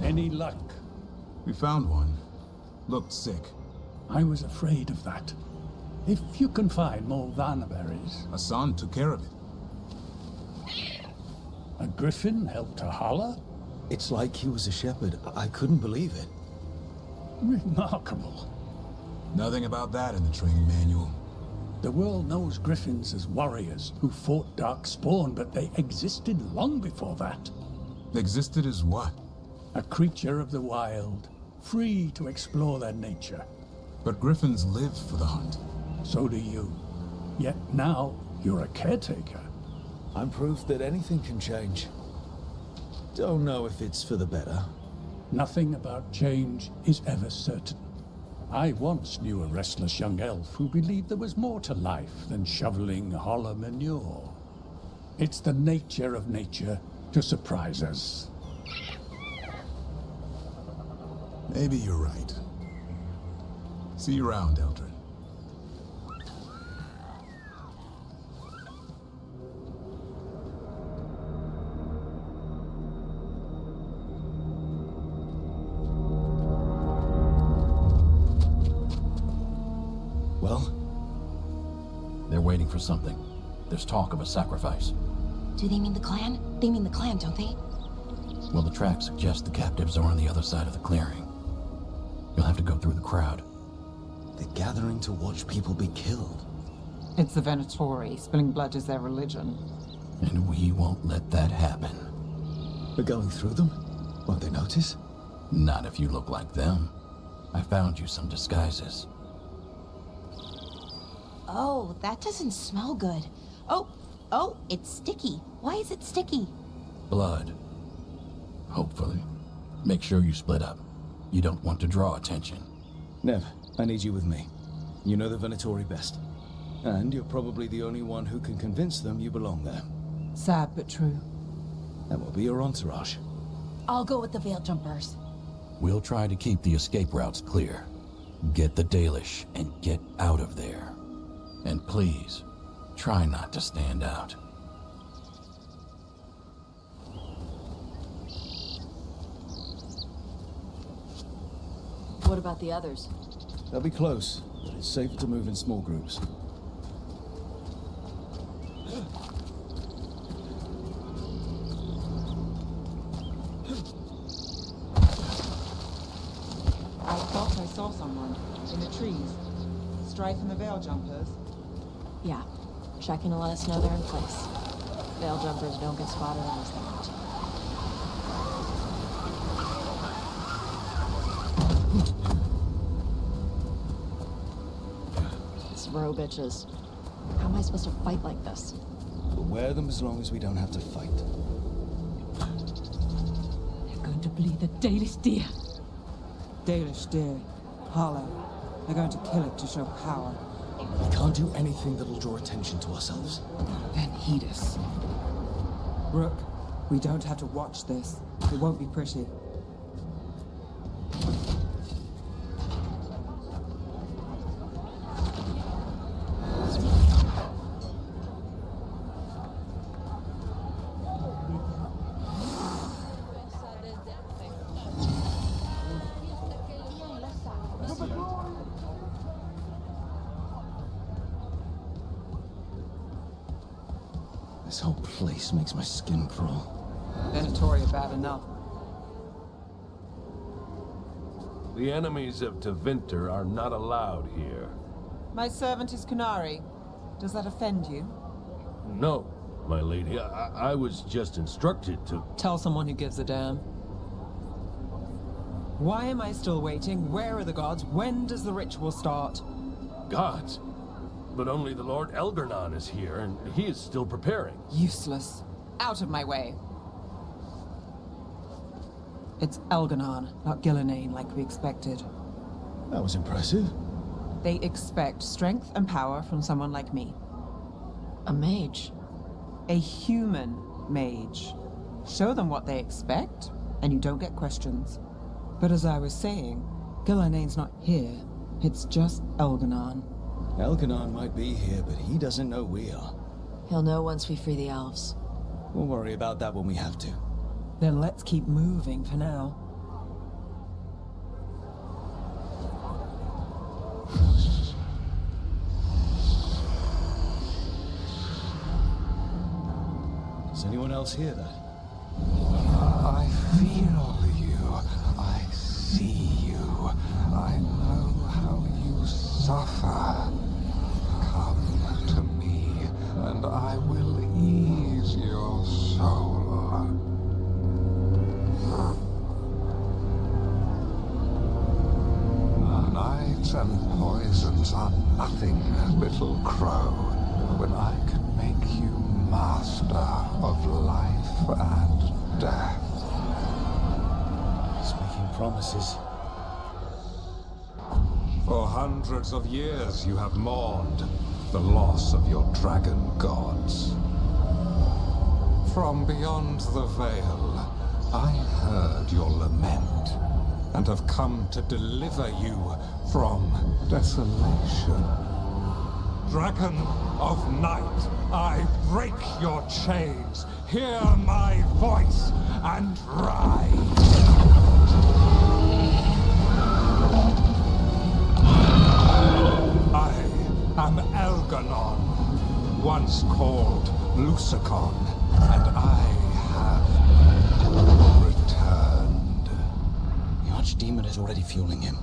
Any luck? We found one. Looked sick. I was afraid of that. If you can find more vanberries. Asan took care of it. A griffin helped her holler? It's like he was a shepherd. I couldn't believe it. Remarkable. Nothing about that in the training manual. The world knows griffins as warriors who fought darkspawn, but they existed long before that. Existed as what? A creature of the wild, free to explore their nature. But griffins live for the hunt. So do you. Yet now, you're a caretaker. I'm proof that anything can change. Don't know if it's for the better. Nothing about change is ever certain. I once knew a restless young elf who believed there was more to life than shoveling hollow manure. It's the nature of nature to surprise us. Maybe you're right. See you around, Eldrin. Well? They're waiting for something. There's talk of a sacrifice. Do they mean the clan? They mean the clan, don't they? Well, the tracks suggest the captives are on the other side of the clearing. You'll have to go through the crowd. They're gathering to watch people be killed. It's the Venatori. Spilling blood is their religion. And we won't let that happen. We're going through them? Won't they notice? Not if you look like them. I found you some disguises. Oh, that doesn't smell good. Oh, it's sticky. Why is it sticky? Blood. Hopefully. Make sure you split up. You don't want to draw attention. Nev, I need you with me. You know the Venatori best. And you're probably the only one who can convince them you belong there. Sad but true. That will be your entourage. I'll go with the Veil Jumpers. We'll try to keep the escape routes clear. Get the Dalish and get out of there. And please, try not to stand out. What about the others? They'll be close, but it's safer to move in small groups. I thought I saw someone in the trees. Strife and the Veil Jumpers. Yeah. Checking to let us know they're in place. Veil Jumpers don't get spotted unless they want to. Bro bitches. How am I supposed to fight like this? We'll wear them as long as we don't have to fight. They're going to bleed the Dalish deer. Dalish deer. Hollow. They're going to kill it to show power. We can't do anything that'll draw attention to ourselves. Then heed us. Rook, we don't have to watch this. It won't be pretty. This whole place makes my skin crawl. Venatori are bad enough. The enemies of Tevinter are not allowed here. My servant is Kunari. Does that offend you? No, my lady. I was just instructed to... Tell someone who gives a damn. Why am I still waiting? Where are the gods? When does the ritual start? Gods? But only the Lord Elgarnon is here, and he is still preparing. Useless. Out of my way. It's Elgarnon, not Gillenane, like we expected. That was impressive. They expect strength and power from someone like me. A mage? A human mage. Show them what they expect, and you don't get questions. But as I was saying, Gillenane's not here. It's just Elgarnon. Elgarnon might be here, but he doesn't know we are. He'll know once we free the elves. We'll worry about that when we have to. Then let's keep moving for now. Does anyone else hear that? I feel you. I see you. I know how you suffer. Come to me, and I will ease your soul. Nights and poisons are nothing, little crow, when I can make you master of life and death. He's making promises. For hundreds of years you have mourned the loss of your dragon gods. From beyond the veil, I heard your lament, and have come to deliver you from desolation. Dragon of night, I break your chains. Hear my voice and rise. I am Elgarnon, once called Lucicon, and I have returned. The Archdemon is already fueling him.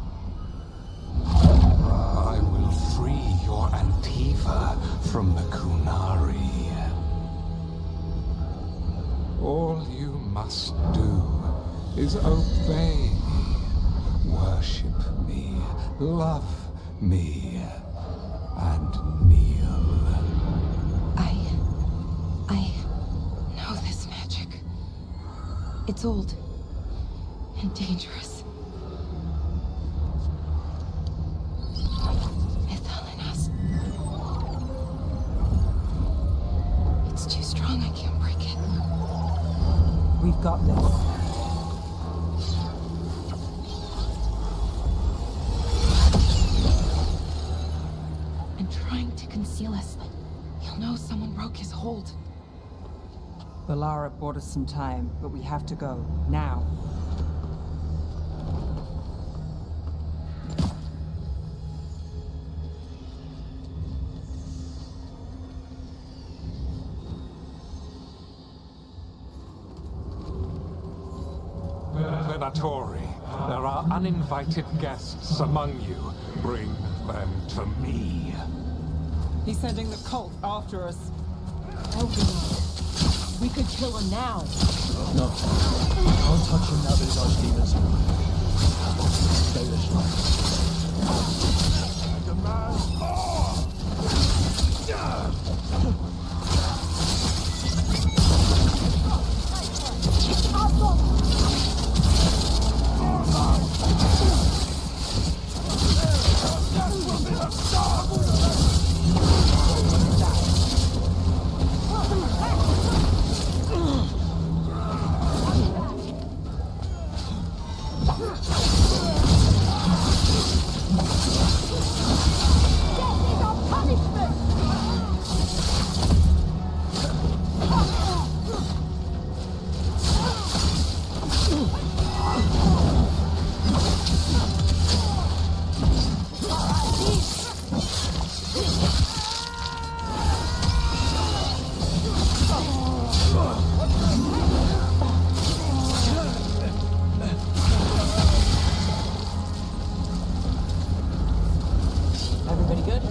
I will free your Antiva from the Kunari. All you must do is obey me, worship me, love me, and kneel. It's old and dangerous. Mythalinas. It's too strong, I can't break it. We've got this. And trying to conceal us. He'll know someone broke his hold. Valara bought us some time, but we have to go. Now. Venatori, there are uninvited guests among you. Bring them to me. He's sending the cult after us. Elvenord. We could kill him now. No. Can't touch him now that his archdemons. Stay this way. Demand Everybody good?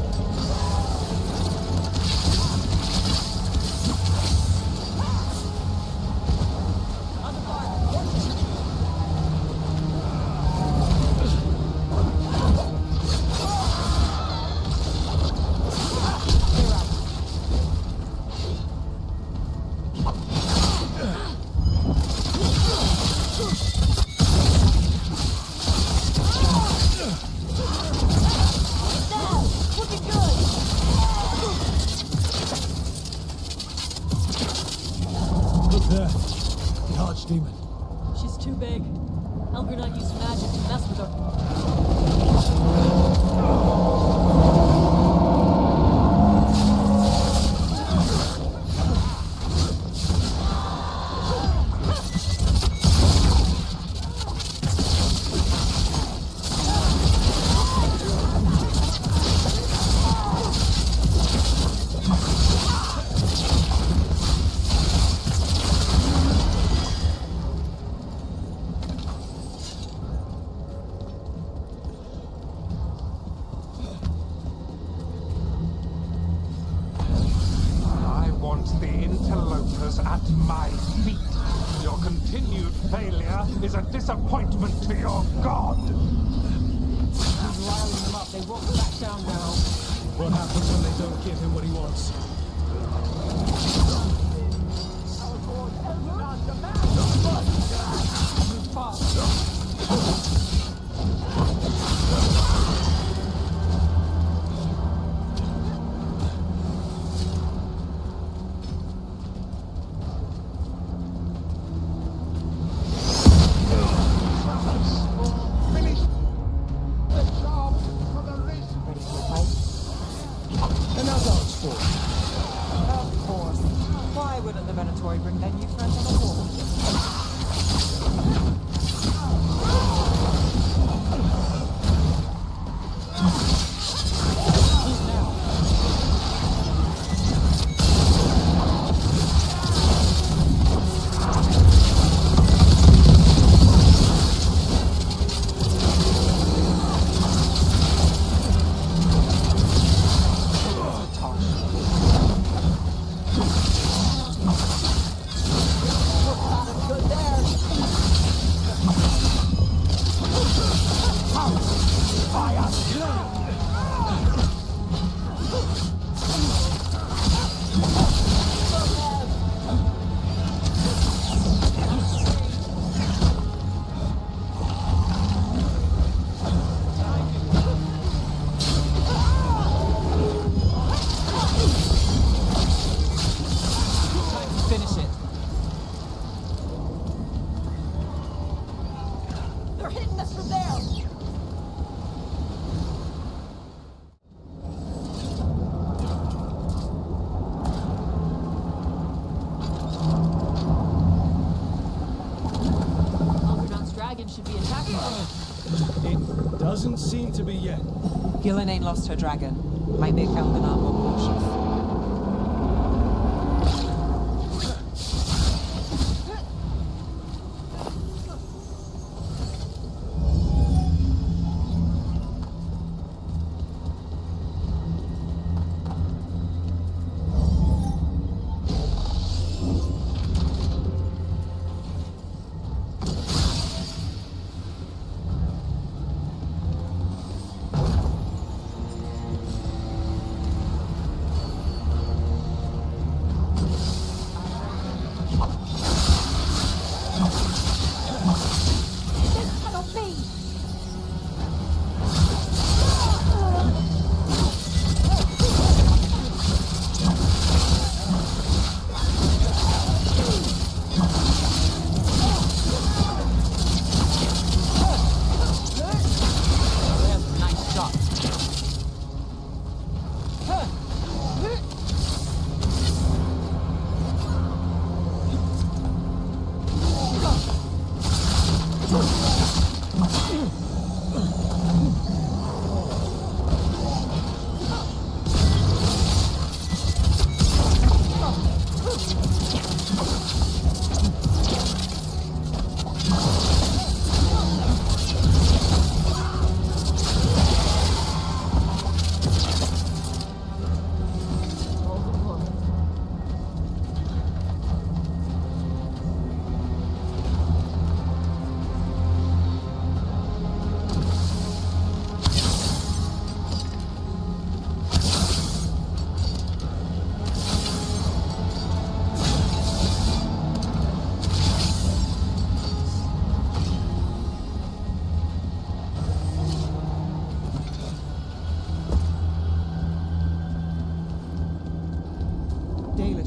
There. The archdemon. She's too big. Elvenord used magic to mess with her. the interlopers at my feet. Your continued failure is a disappointment to your god. He's riling them up. They won't back down now. What happens when they don't give him what he wants? Move fast. Bring their new friends on the wall. Doesn't seem to be yet. Gillen ain't lost her dragon. Might make Elvenar more cautious.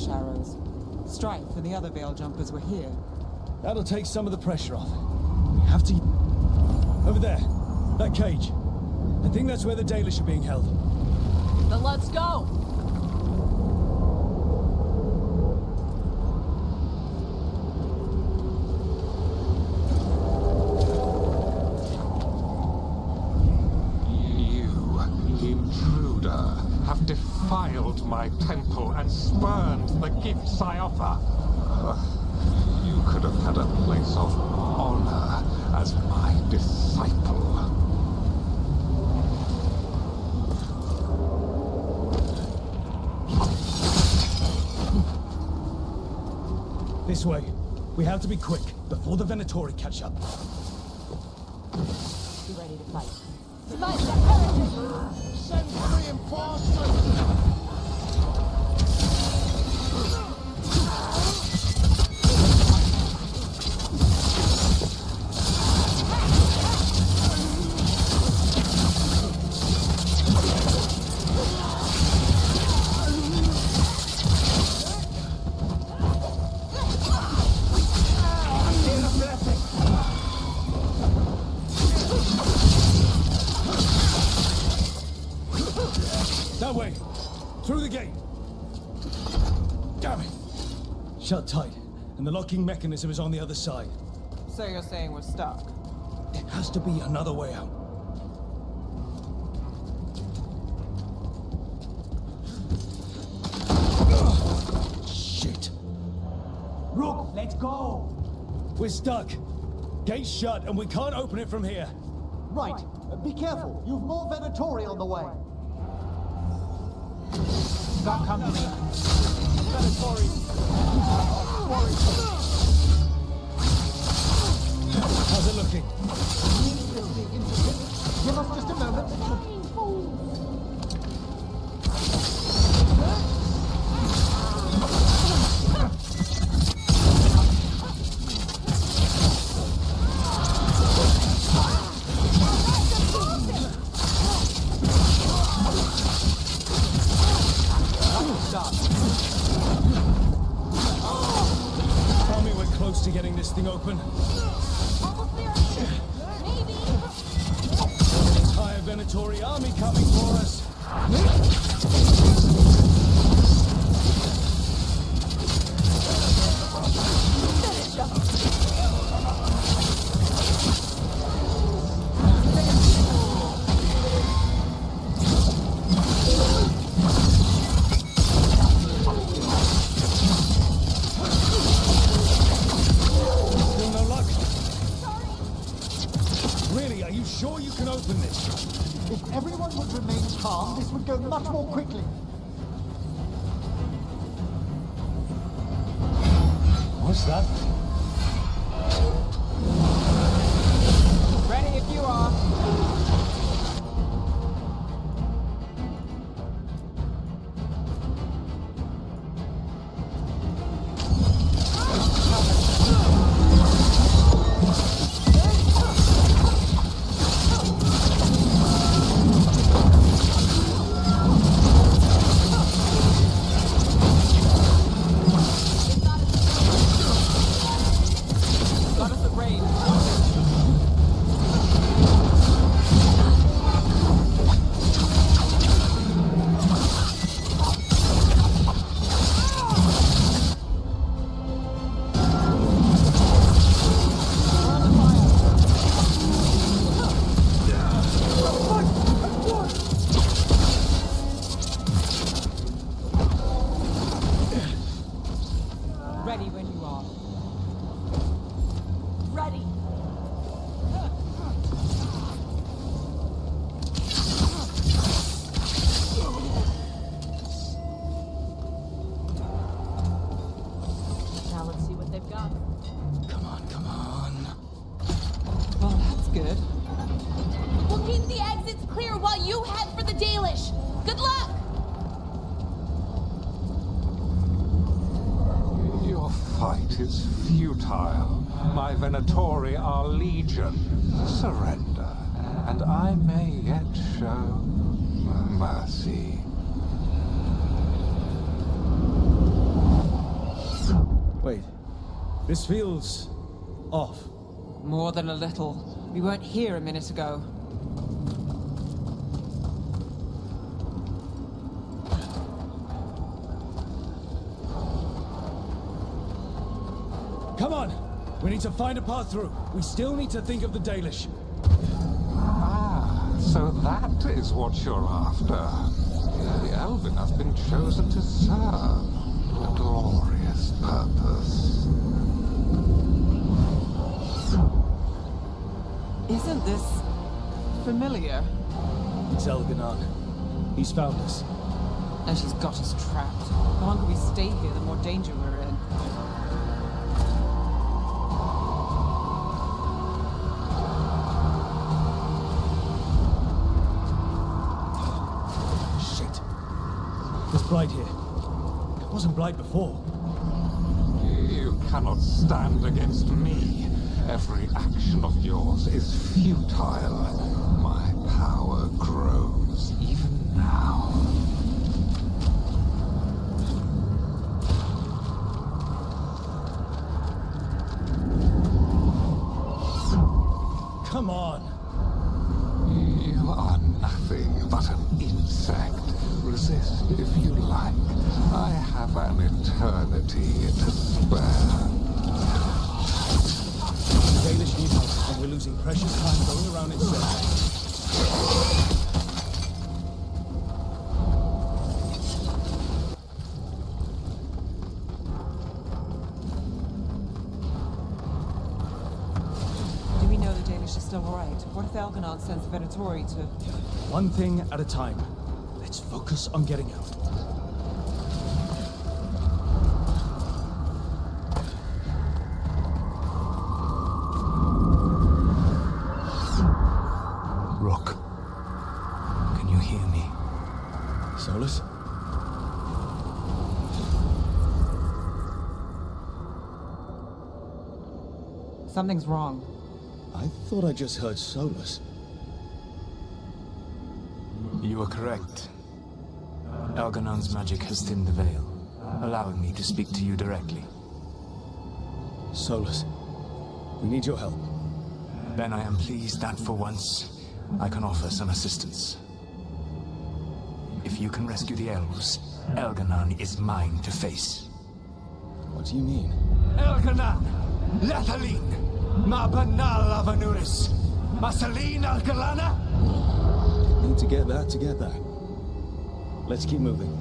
Arrows. Strife and the other Veil Jumpers were here. That'll take some of the pressure off. We have to... Over there. That cage. I think that's where the Dalish are being held. Then let's go! Have defiled my temple and spurned the gifts I offer. You could have had a place of honor as my disciple. This way. We have to be quick before the Venatori catch up. Be ready to fight. Smite the heretic! Send reinforcements! That way! Through the gate! Damn it! Shut tight, and the locking mechanism is on the other side. So you're saying we're stuck? There has to be another way out. Shit. Rook, let's go! We're stuck. Gate's shut, and we can't open it from here. Right. Be careful. You've more Venatori on the way. Got company. Venatori. How's it looking? Give us just a moment. Tell me we're close to getting this thing open. An entire Venatori army coming for us. calm, this would go much more quickly. What's that? Ready if you are. Ready when you are. Ready! Now let's see what they've got. Come on, come on. Well, that's good. We'll keep the exits clear while you head for the Dalish. Good luck! Your fight is futile. My Venatori are legion. Surrender, and I may yet show mercy. Wait. This feels off. More than a little. We weren't here a minute ago. Come on! We need to find a path through. We still need to think of the Dalish. Ah, so that is what you're after. The Elven have been chosen to serve a glorious purpose. Isn't this familiar? It's Elganon. He's found us. And she's got us trapped. The longer we stay here, the more danger we're in. Shit. There's Blight here. It wasn't Blight before. You cannot stand against me. Every action of yours is futile. My power grows even now. Come on! You are nothing but an insect. Resist if you like. I have an eternity to spare. The Dalish need help, and we're losing precious time going around in circles. Do we know the Danish is still alright? What if Elganon sends Venatori to... One thing at a time. Let's focus on getting out. Rook, can you hear me? Solus? Something's wrong. I thought I just heard Solus. You are correct. Elganon's magic has thinned the veil, allowing me to speak to you directly. Solus, we need your help. Then I am pleased that for once, I can offer some assistance. If you can rescue the elves, Elganon is mine to face. What do you mean? Elganon! Lethalin! Ma banal avanuris! Masaline Algalana! Need to get that to get that. Let's keep moving.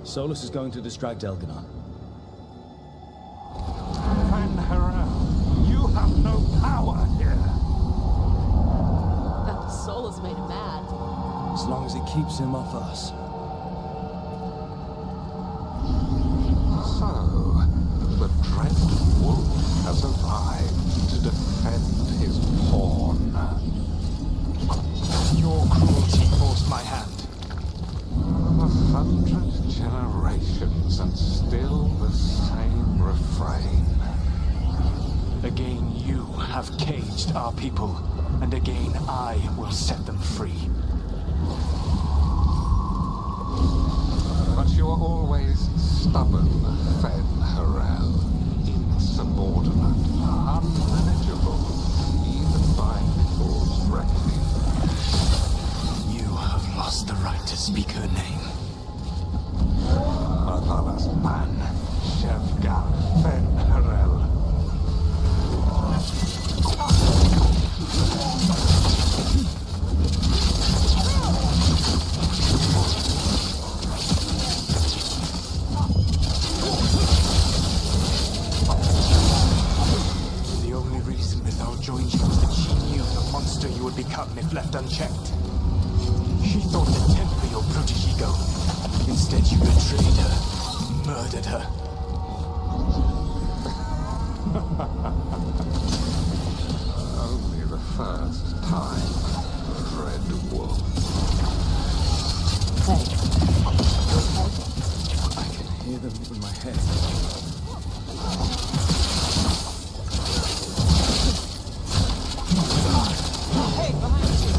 Solus is going to distract Elganon. Van Hera, you have no power here. That soul has made him mad. As long as it keeps him off us. So, the dreaded wolf has arrived to defend his pawn. Your cruelty forced my hand. 100 generations and still the same refrain. Again you have caged our people, and again I will set them free. But you are always stubborn, Fen Harel. Insubordinate, unmanageable, even by Thor's reckoning. You have lost the right to speak her name. Athalas Pan, Shevgar Fen Harel. The only reason Mithal joined you was that she knew the monster you would become if left unchecked. She thought to temper your brutish ego. Instead, you betrayed her, murdered her. Only the first time, Dread Wolf. Hey. I can hear them in my head. Hey, behind you!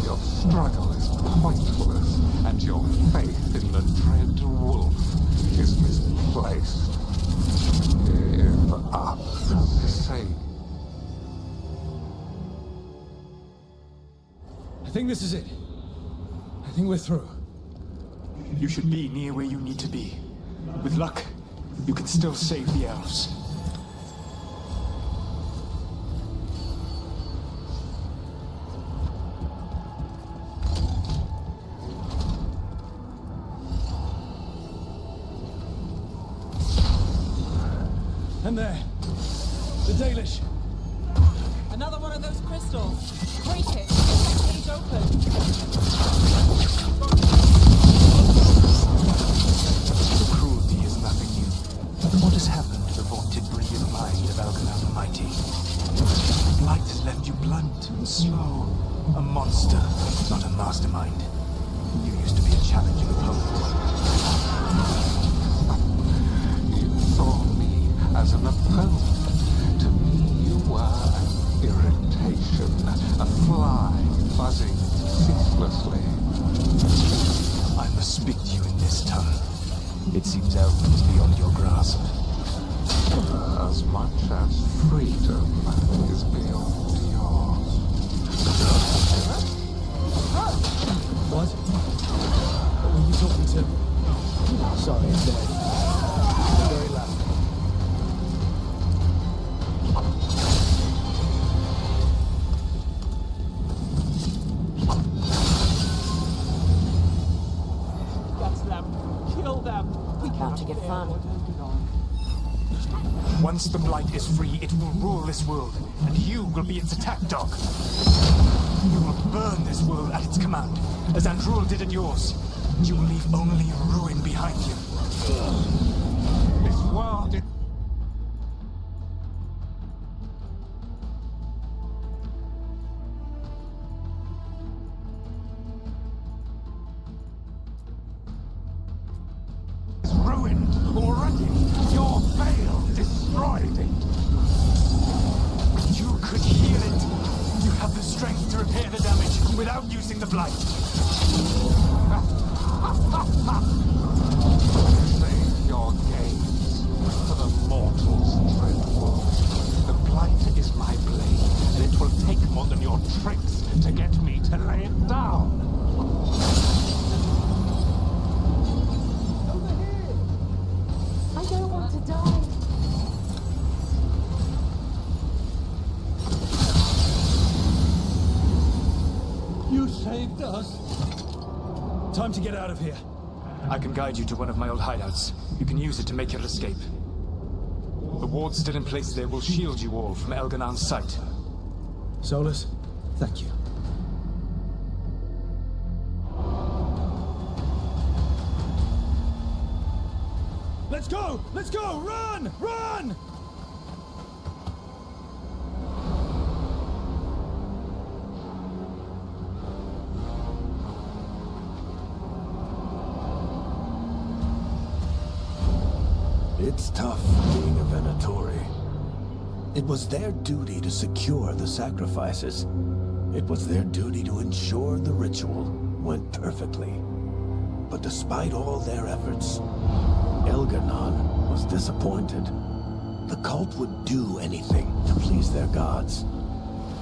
Your struggle is pointless, and your faith in the Dread Wolf is misplaced. Give up, say. I think this is it. I think we're through. You should be near where you need to be. With luck, you can still save the elves. And there. The Dalish. Another one of those crystals. Break it. Get that cage open. The cruelty is nothing new. What has happened to the vaunted brilliant mind of Elganon the Mighty? Blight has left you blunt and slow. A monster, not a mastermind. You used to be a challenging opponent. You saw me as an opponent. To me, you were an irritation, a fly buzzing ceaselessly. I must speak to you in this tongue. It seems Elven is beyond your grasp. As much as freedom is beyond yours. What? What were you talking to? Sorry, I'm dead. You're very loud. That's them. Kill them. We About to get fun. Once the Blight is free, it will rule this world, and you will be its attack dog. You will burn this world at its command, as Andrul did at yours. You will leave only ruin behind you. This world is... ruined already. Your veil destroyed it. You could heal it. You have the strength to repair the damage without using the Blight. Save your gaze for the mortal's Dread Wolf. The Blight is my blade, and it will take more than your tricks to get me to lay it down. I don't want to die. You saved us. Time to get out of here. I can guide you to one of my old hideouts. You can use it to make your escape. The ward still in place there will shield you all from Elganan's sight. Solus, thank you. Let's go! Let's go! Run! Run! It's tough being a Venatori. It was their duty to secure the sacrifices. It was their duty to ensure the ritual went perfectly. But despite all their efforts, Elganon was disappointed. The cult would do anything to please their gods.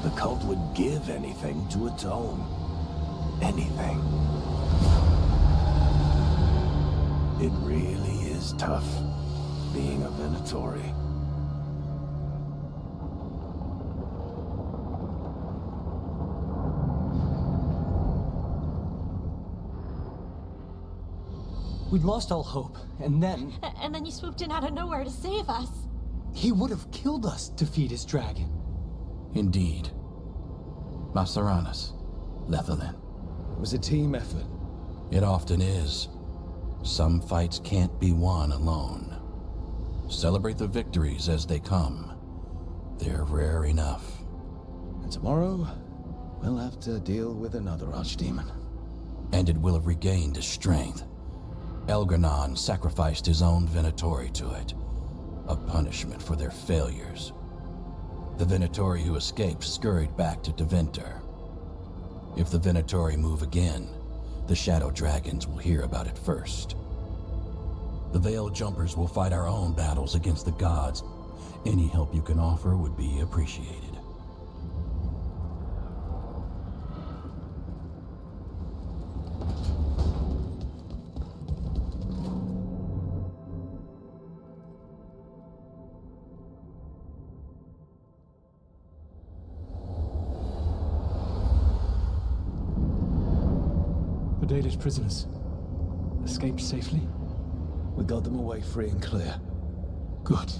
The cult would give anything to atone. Anything. It really is tough being a Venatori. We'd lost all hope, and then... And then you swooped in out of nowhere to save us. He would have killed us to feed his dragon. Indeed. Masaranis, Lethalin. It was a team effort. It often is. Some fights can't be won alone. Celebrate the victories as they come. They're rare enough. And tomorrow, we'll have to deal with another archdemon. And it will have regained its strength. Elganon sacrificed his own Venatori to it. A punishment for their failures. The Venatori who escaped scurried back to Deventer. If the Venatori move again, the Shadow Dragons will hear about it first. The Veil Jumpers will fight our own battles against the gods. Any help you can offer would be appreciated. The Dalish prisoners escaped safely? We got them away free and clear. Good.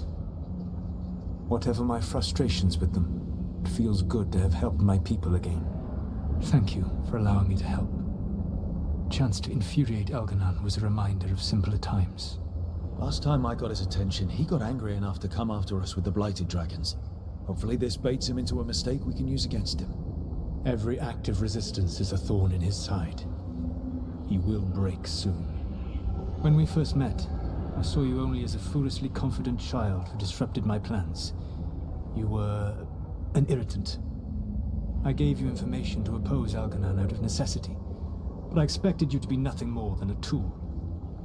Whatever my frustrations with them, it feels good to have helped my people again. Thank you for allowing me to help. Chance to infuriate Elganon was a reminder of simpler times. Last time I got his attention, he got angry enough to come after us with the Blighted Dragons. Hopefully this baits him into a mistake we can use against him. Every act of resistance is a thorn in his side. He will break soon. When we first met, I saw you only as a foolishly confident child who disrupted my plans. You were an irritant. I gave you information to oppose Elganon out of necessity, but I expected you to be nothing more than a tool.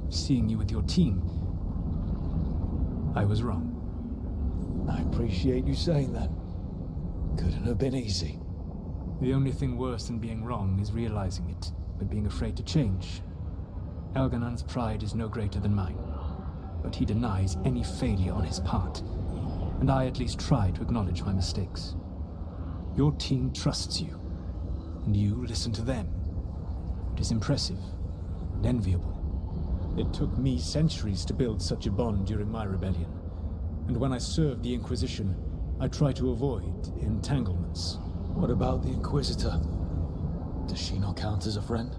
Seeing you with your team, I was wrong. I appreciate you saying that. Couldn't have been easy. The only thing worse than being wrong is realizing it, but being afraid to change. Elganon's pride is no greater than mine, but he denies any failure on his part, and I at least try to acknowledge my mistakes. Your team trusts you, and you listen to them. It is impressive and enviable. It took me centuries to build such a bond during my rebellion, and when I served the Inquisition, I tried to avoid entanglements. What about the Inquisitor? Does she not count as a friend?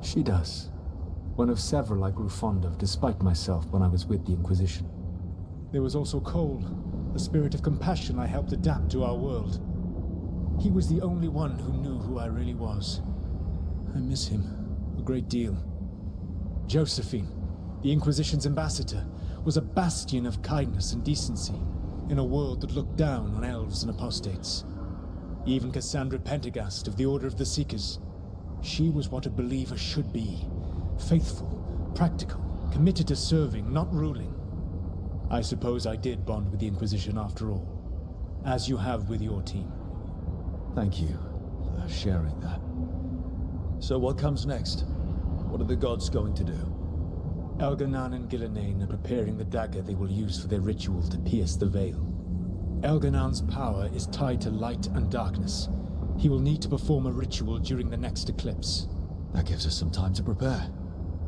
She does. One of several I grew fond of, despite myself, when I was with the Inquisition. There was also Cole, a spirit of compassion I helped adapt to our world. He was the only one who knew who I really was. I miss him a great deal. Josephine, the Inquisition's ambassador, was a bastion of kindness and decency in a world that looked down on elves and apostates. Even Cassandra Pendergast of the Order of the Seekers. She was what a believer should be. Faithful, practical, committed to serving, not ruling. I suppose I did bond with the Inquisition after all, as you have with your team. Thank you for sharing that. So what comes next? What are the gods going to do? Elganon and Gillenane are preparing the dagger they will use for their ritual to pierce the veil. Elganon's power is tied to light and darkness. He will need to perform a ritual during the next eclipse. That gives us some time to prepare.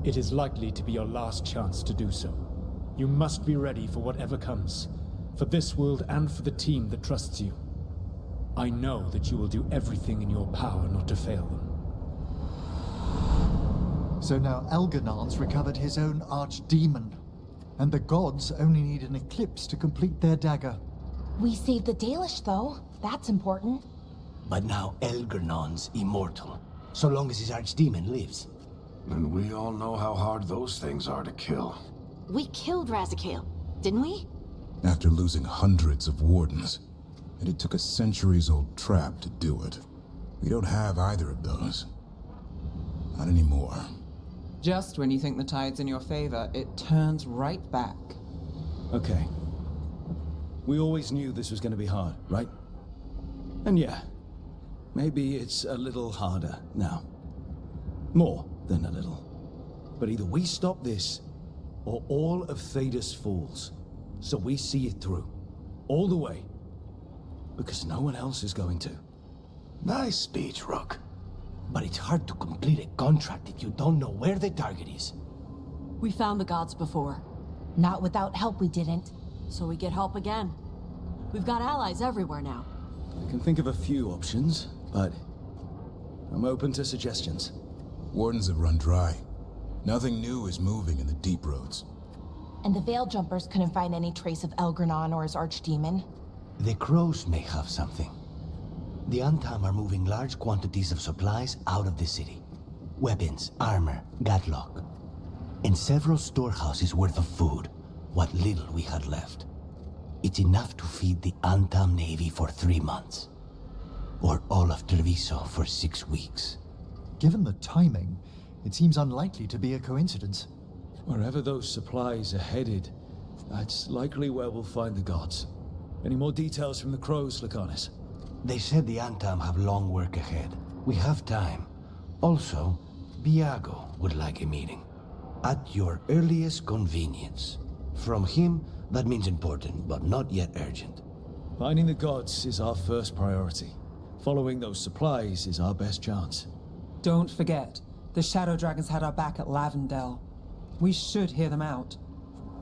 It is likely to be your last chance to do so. You must be ready for whatever comes. For this world and for the team that trusts you. I know that you will do everything in your power not to fail them. So now Elganon's recovered his own archdemon, and the gods only need an eclipse to complete their dagger. We saved the Dalish, though. That's important. But now Elgernon's immortal, so long as his archdemon lives. And we all know how hard those things are to kill. We killed Razikale, didn't we? After losing hundreds of wardens, and it took a centuries-old trap to do it. We don't have either of those. Not anymore. Just when you think the tide's in your favor, it turns right back. Okay. We always knew this was going to be hard, right? And yeah, maybe it's a little harder now. More than a little. But either we stop this, or all of Thedas falls. So we see it through. All the way. Because no one else is going to. Nice speech, Rook. But it's hard to complete a contract if you don't know where the target is. We found the gods before. Not without help, we didn't. So we get help again. We've got allies everywhere now. I can think of a few options, but I'm open to suggestions. Wardens have run dry. Nothing new is moving in the deep roads. And the Veil Jumpers couldn't find any trace of Elgernon or his archdemon. The crows may have something. The Antam are moving large quantities of supplies out of the city. Weapons, armor, gatlock. And several storehouses worth of food, what little we had left. It's enough to feed the Antam Navy for 3 months. Or all of Treviso for 6 weeks. Given the timing, it seems unlikely to be a coincidence. Wherever those supplies are headed, that's likely where we'll find the gods. Any more details from the crows, Lycanis? They said the Antam have long work ahead. We have time. Also, Biago would like a meeting. At your earliest convenience. From him, that means important, but not yet urgent. Finding the gods is our first priority. Following those supplies is our best chance. Don't forget, the Shadow Dragons had our back at Lavendel. We should hear them out.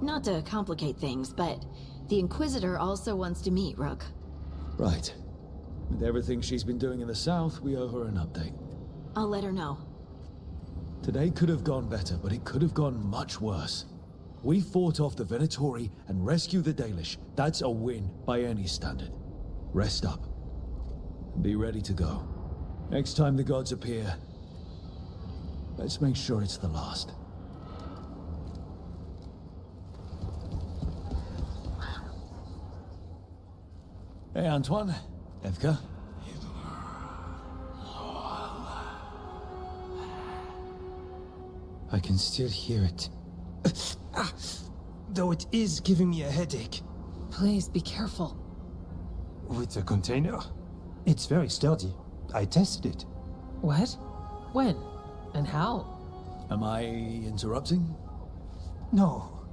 Not to complicate things, but the Inquisitor also wants to meet Rook. Right. With everything she's been doing in the south, we owe her an update. I'll let her know. Today could have gone better, but it could have gone much worse. We fought off the Venatori and rescued the Dalish. That's a win by any standard. Rest up. And be ready to go. Next time the gods appear, let's make sure it's the last. Hey, Antoine. Evka. I can still hear it. Though it is giving me a headache. Please be careful. With the container? It's very sturdy. I tested it. What? When? And how? Am I interrupting? No.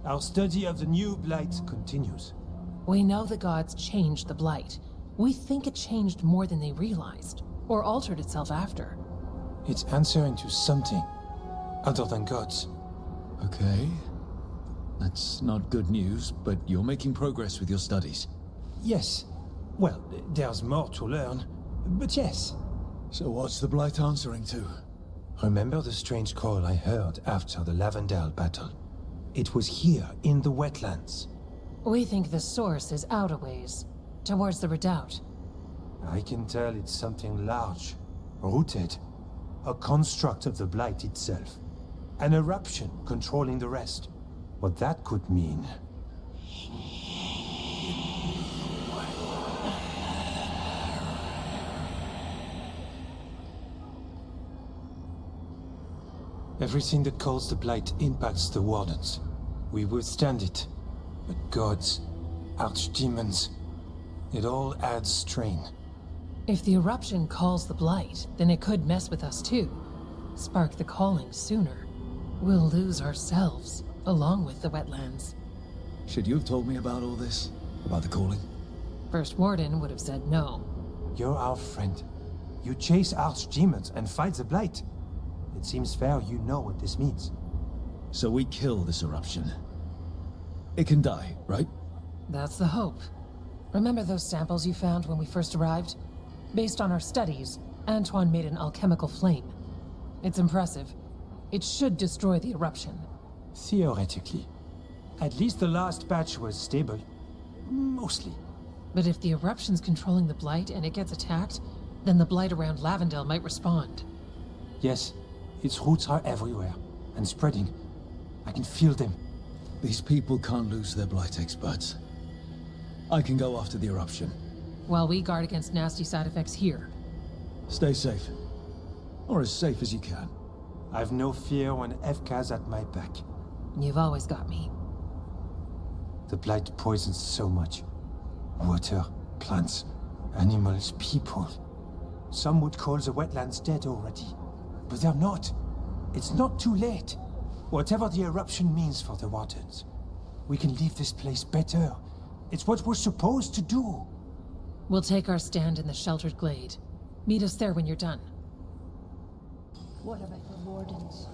Our study of the new blight continues. We know the gods changed the blight. We think it changed more than they realized, or altered itself after. It's answering to something other than gods. Okay. That's not good news, but you're making progress with your studies. Yes. Well, there's more to learn, but yes. So what's the blight answering to? Remember the strange call I heard after the Lavendel battle? It was here, in the wetlands. We think the source is out a ways, towards the redoubt. I can tell it's something large, rooted. A construct of the blight itself. An eruption controlling the rest. What that could mean. Everything that calls the blight impacts the wardens. We withstand it. But gods, archdemons, it all adds strain. If the eruption calls the blight, then it could mess with us too. Spark the calling sooner. We'll lose ourselves, along with the wetlands. Should you have told me about all this? About the calling? First Warden would have said no. You're our friend. You chase archdemons and fight the blight. It seems fair you know what this means. So we kill this eruption. It can die, right? That's the hope. Remember those samples you found when we first arrived? Based on our studies, Antoine made an alchemical flame. It's impressive. It should destroy the eruption. Theoretically. At least the last batch was stable. Mostly. But if the eruption's controlling the Blight and it gets attacked, then the Blight around Lavendel might respond. Yes, its roots are everywhere, and spreading. I can feel them. These people can't lose their Blight experts. I can go after the eruption. While we guard against nasty side effects here. Stay safe. Or as safe as you can. I've no fear when Evka's at my back. You've always got me. The Blight poisons so much. Water, plants, animals, people. Some would call the wetlands dead already. But they're not. It's not too late. Whatever the eruption means for the Wardens, we can leave this place better. It's what we're supposed to do. We'll take our stand in the sheltered glade. Meet us there when you're done. What about the Wardens?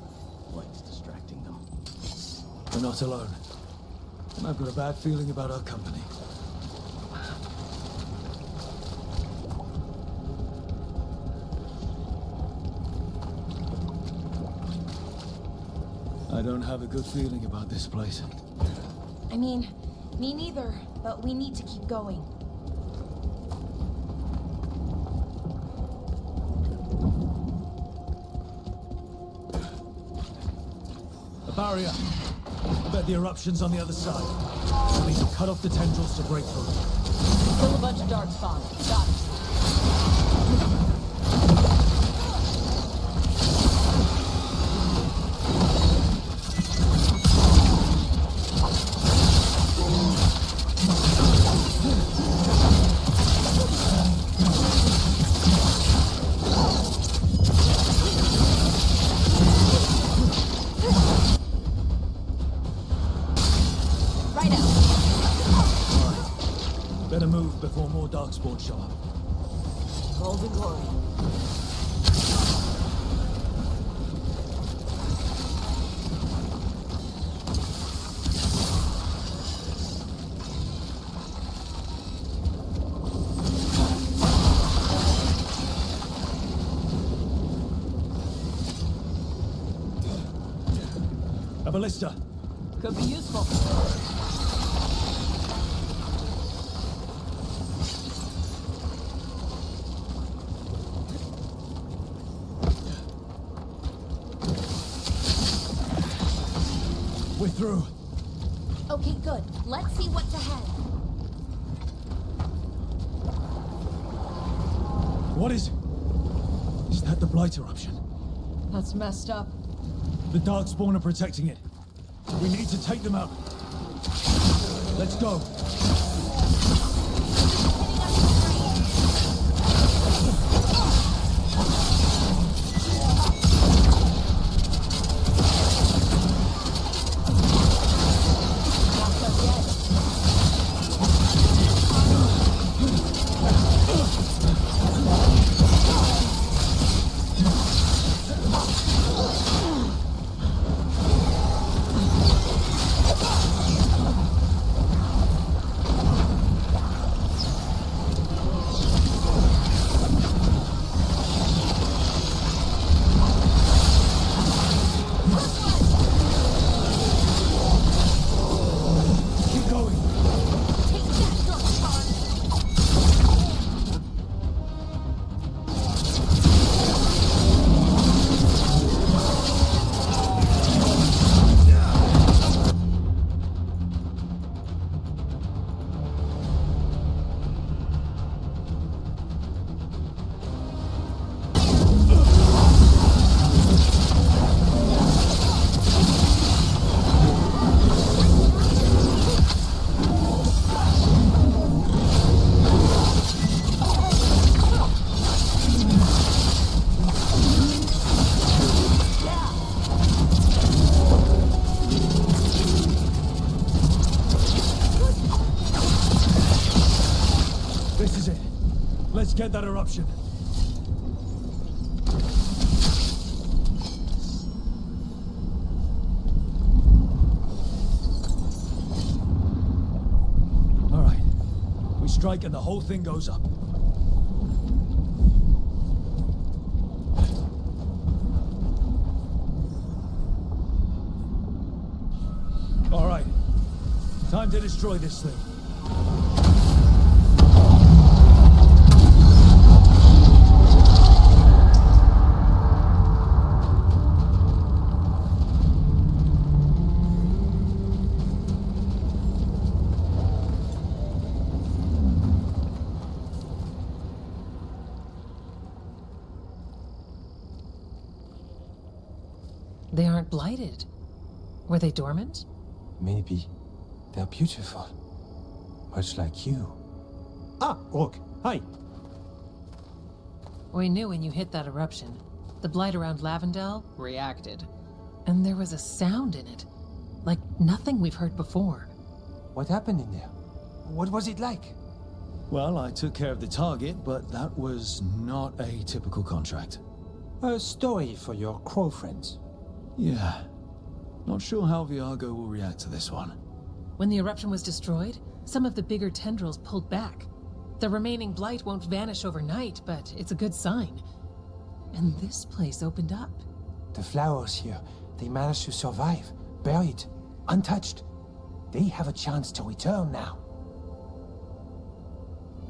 Blight's distracting them. We're not alone. And I've got a bad feeling about our company. I don't have a good feeling about this place. I mean, me neither, but we need to keep going. A barrier. I bet the eruption's on the other side. We need to cut off the tendrils to break through. Still a bunch of dark spawn. Got it. Better move before more darkspawn show up. Golden glory. A ballista. Could be useful. We're through. Okay, good. Let's see what's ahead. What is it? Is that the Blight eruption? That's messed up. The Darkspawn are protecting it. We need to take them out. Let's go. Let's get that eruption. strike and the whole thing goes up. All right. Time to destroy this thing. They aren't blighted. Were they dormant? Maybe. They're beautiful. Much like you. Ah, Rook. Hi. We knew when you hit that eruption. The blight around Lavendel reacted. And there was a sound in it. Like nothing we've heard before. What happened in there? What was it like? Well, I took care of the target, but that was not a typical contract. A story for your crow friends. Yeah. Not sure how Viago will react to this one. When the eruption was destroyed, some of the bigger tendrils pulled back. The remaining blight won't vanish overnight, but it's a good sign. And this place opened up. The flowers here, they managed to survive, buried, untouched. They have a chance to return now.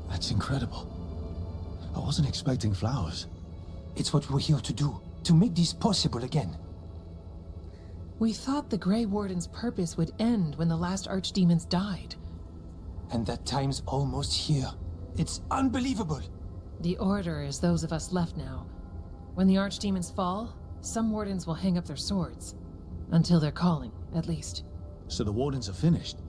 That's incredible. I wasn't expecting flowers. It's what we're here to do, to make this possible again. We thought the Grey Warden's purpose would end when the last archdemons died. And that time's almost here. It's unbelievable. The Order is those of us left now. When the archdemons fall, some wardens will hang up their swords. Until their calling, at least. So the wardens are finished?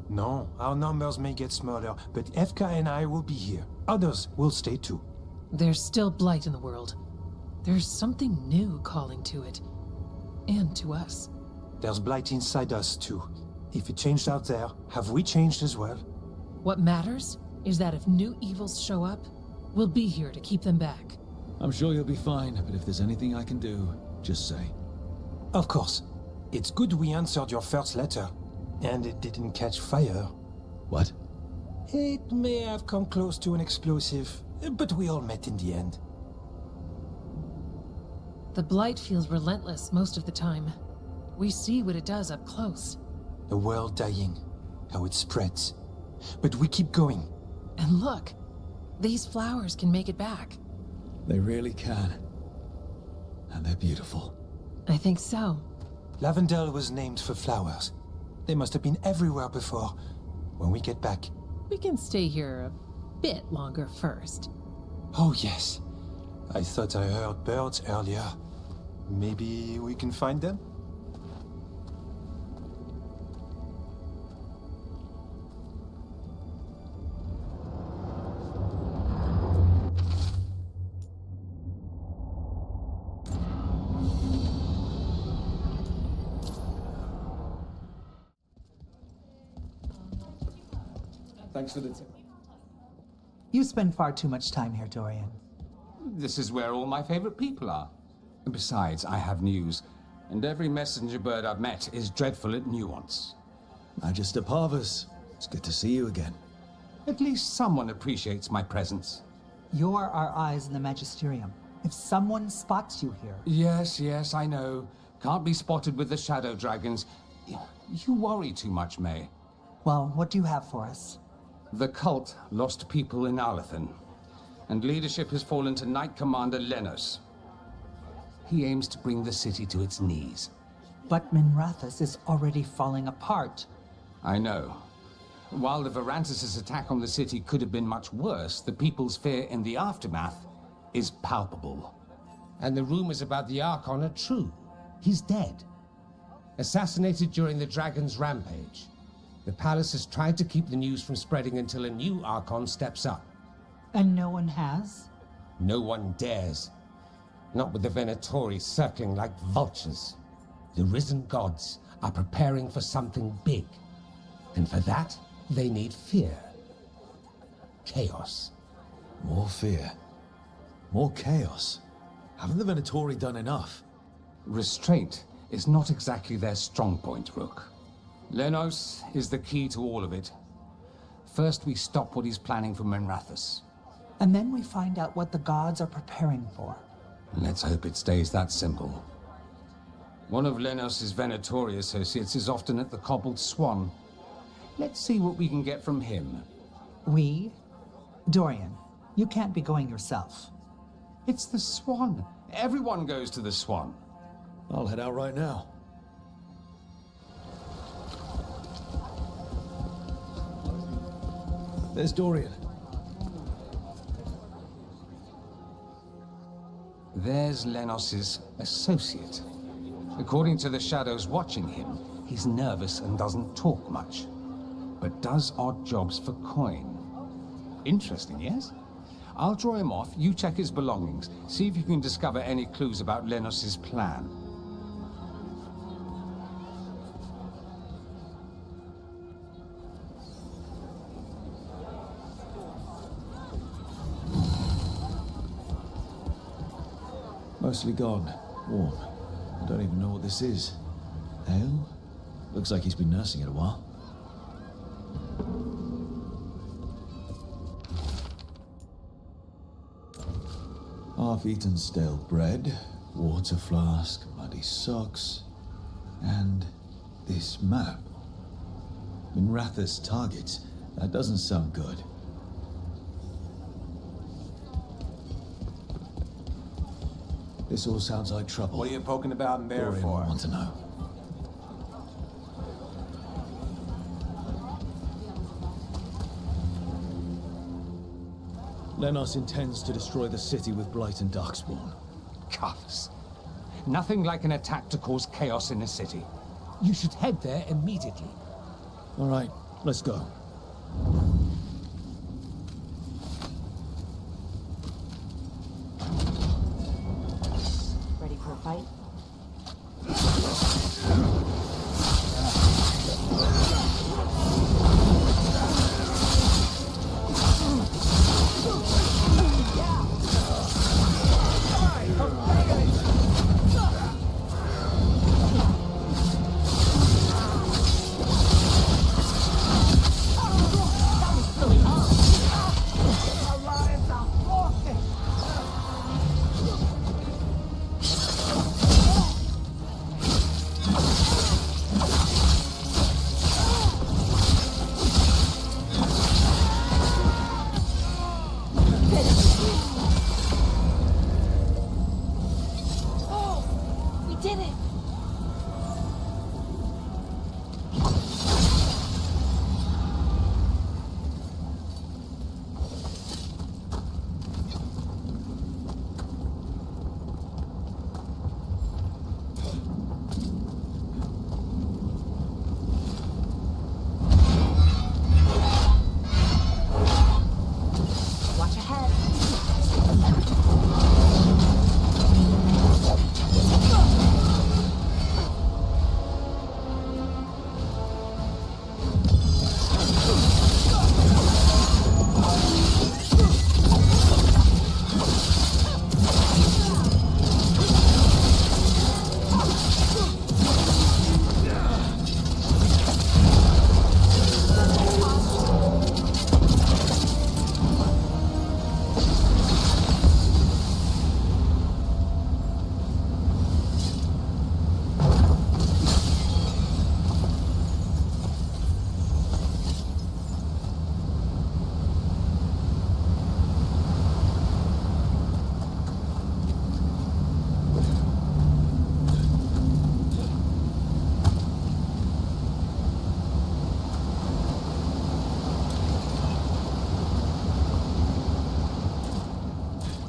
No, our numbers may get smaller, but Efka and I will be here. Others will stay too. There's still blight in the world. There's something new calling to it. And to us. There's blight inside us too. If it changed out there, have we changed as well? What matters is that if new evils show up, we'll be here to keep them back. I'm sure you'll be fine, but if there's anything I can do, just say. Of course. It's good we answered your first letter, and it didn't catch fire. What? It may have come close to an explosive, but we all met in the end. The blight feels relentless most of the time. We see what it does up close. The world dying, how it spreads. But we keep going. And look, these flowers can make it back. They really can. And they're beautiful. I think so. Lavendel was named for flowers. They must have been everywhere before. When we get back. We can stay here a bit longer first. Oh yes. I thought I heard birds earlier. Maybe we can find them? Thanks for the tip. You spend far too much time here, Dorian. This is where all my favorite people are. Besides, I have news, and every messenger bird I've met is dreadful at nuance. Magister Parvus, it's good to see you again. At least someone appreciates my presence. You're our eyes in the Magisterium. If someone spots you here... Yes, I know. Can't be spotted with the shadow dragons. You worry too much, May. Well, what do you have for us? The cult lost people in Alathan, and leadership has fallen to Knight Commander Lenos. He aims to bring the city to its knees. But Minrathous is already falling apart. I know. While the Varantis' attack on the city could have been much worse, the people's fear in the aftermath is palpable. And the rumors about the Archon are true. He's dead. Assassinated during the Dragon's rampage. The palace has tried to keep the news from spreading until a new Archon steps up. And no one has? No one dares. Not with the Venatori circling like vultures. The risen gods are preparing for something big. And for that, they need fear. Chaos. More fear. More chaos. Haven't the Venatori done enough? Restraint is not exactly their strong point, Rook. Lenos is the key to all of it. First, we stop what he's planning for Menrathus. And then we find out what the gods are preparing for. Let's hope it stays that simple. One of Lenos' Venatori associates is often at the Cobbled Swan. Let's see what we can get from him. We? Dorian, you can't be going yourself. It's the Swan. Everyone goes to the Swan. I'll head out right now. There's Dorian. There's Lenos' associate. According to the shadows watching him, he's nervous and doesn't talk much, but does odd jobs for coin. Interesting, yes? I'll draw him off, you check his belongings, see if you can discover any clues about Lenos' plan. Mostly gone. Warm. I don't even know what this is. Ale? Looks like he's been nursing it a while. Half-eaten stale bread, water flask, muddy socks, and this map. Menrathus targets. That doesn't sound good. This all sounds like trouble. What are you poking about in there for? I want to know. Lenos intends to destroy the city with Blight and Darkspawn. Carlos. Nothing like an attack to cause chaos in a city. You should head there immediately. All right, let's go. Ready for a fight?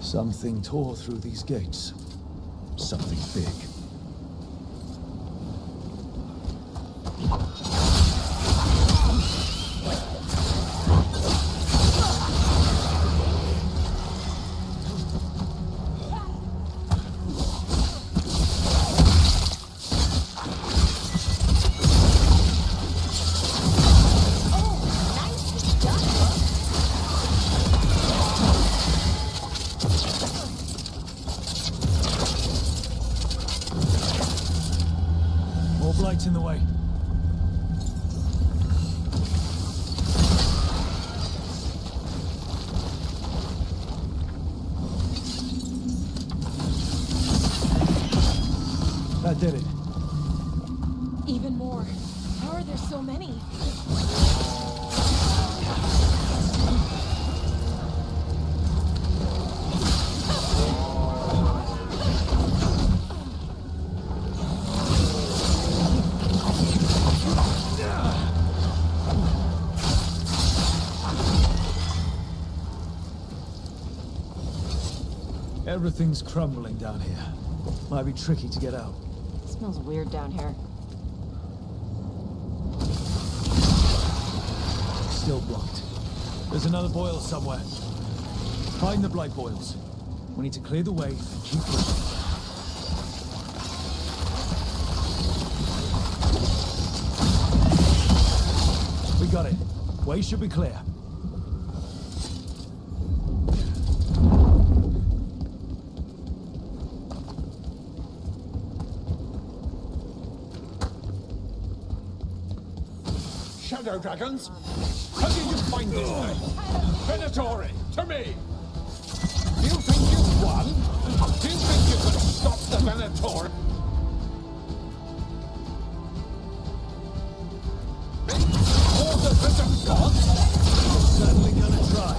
Something tore through these gates. Something big. In the way. That did it. Even more. How are there so many? Everything's crumbling down here. Might be tricky to get out. It smells weird down here. Still blocked. There's another boil somewhere. Find the blight boils. We need to clear the way and keep pushing. We got it. Way should be clear. Shadow dragons? How did you find this thing? Venatori, to me! Do you think you've won? Do you think you can stop the Venatori? Or the Prince of Gods? Certainly gonna try.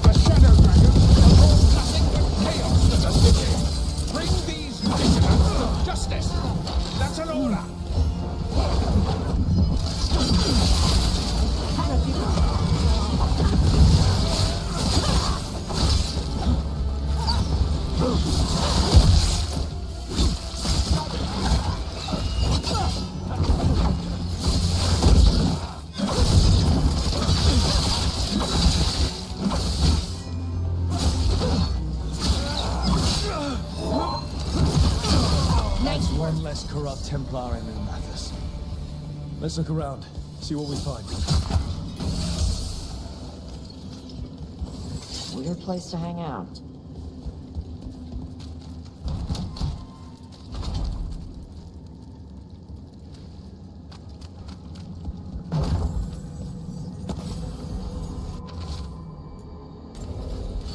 The Shadow dragons are all nothing but chaos to the city. Bring these vigilants to justice. That's an order. One less corrupt Templar in the Mathis. Let's look around, see what we find. Weird place to hang out.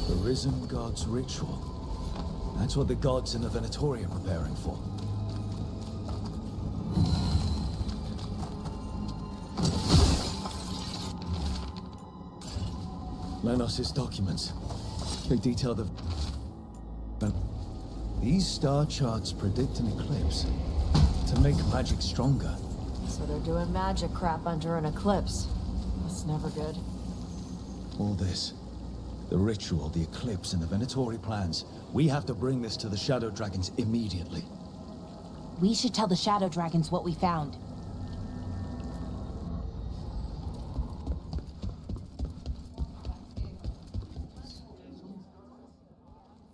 The Risen God's Ritual. That's what the gods in the Venatori are preparing for. Lenos' documents. They detail the... These star charts predict an eclipse to make magic stronger. So they're doing magic crap under an eclipse. That's never good. All this. The ritual, the eclipse, and the Venatori plans. We have to bring this to the Shadow Dragons immediately. We should tell the Shadow Dragons what we found.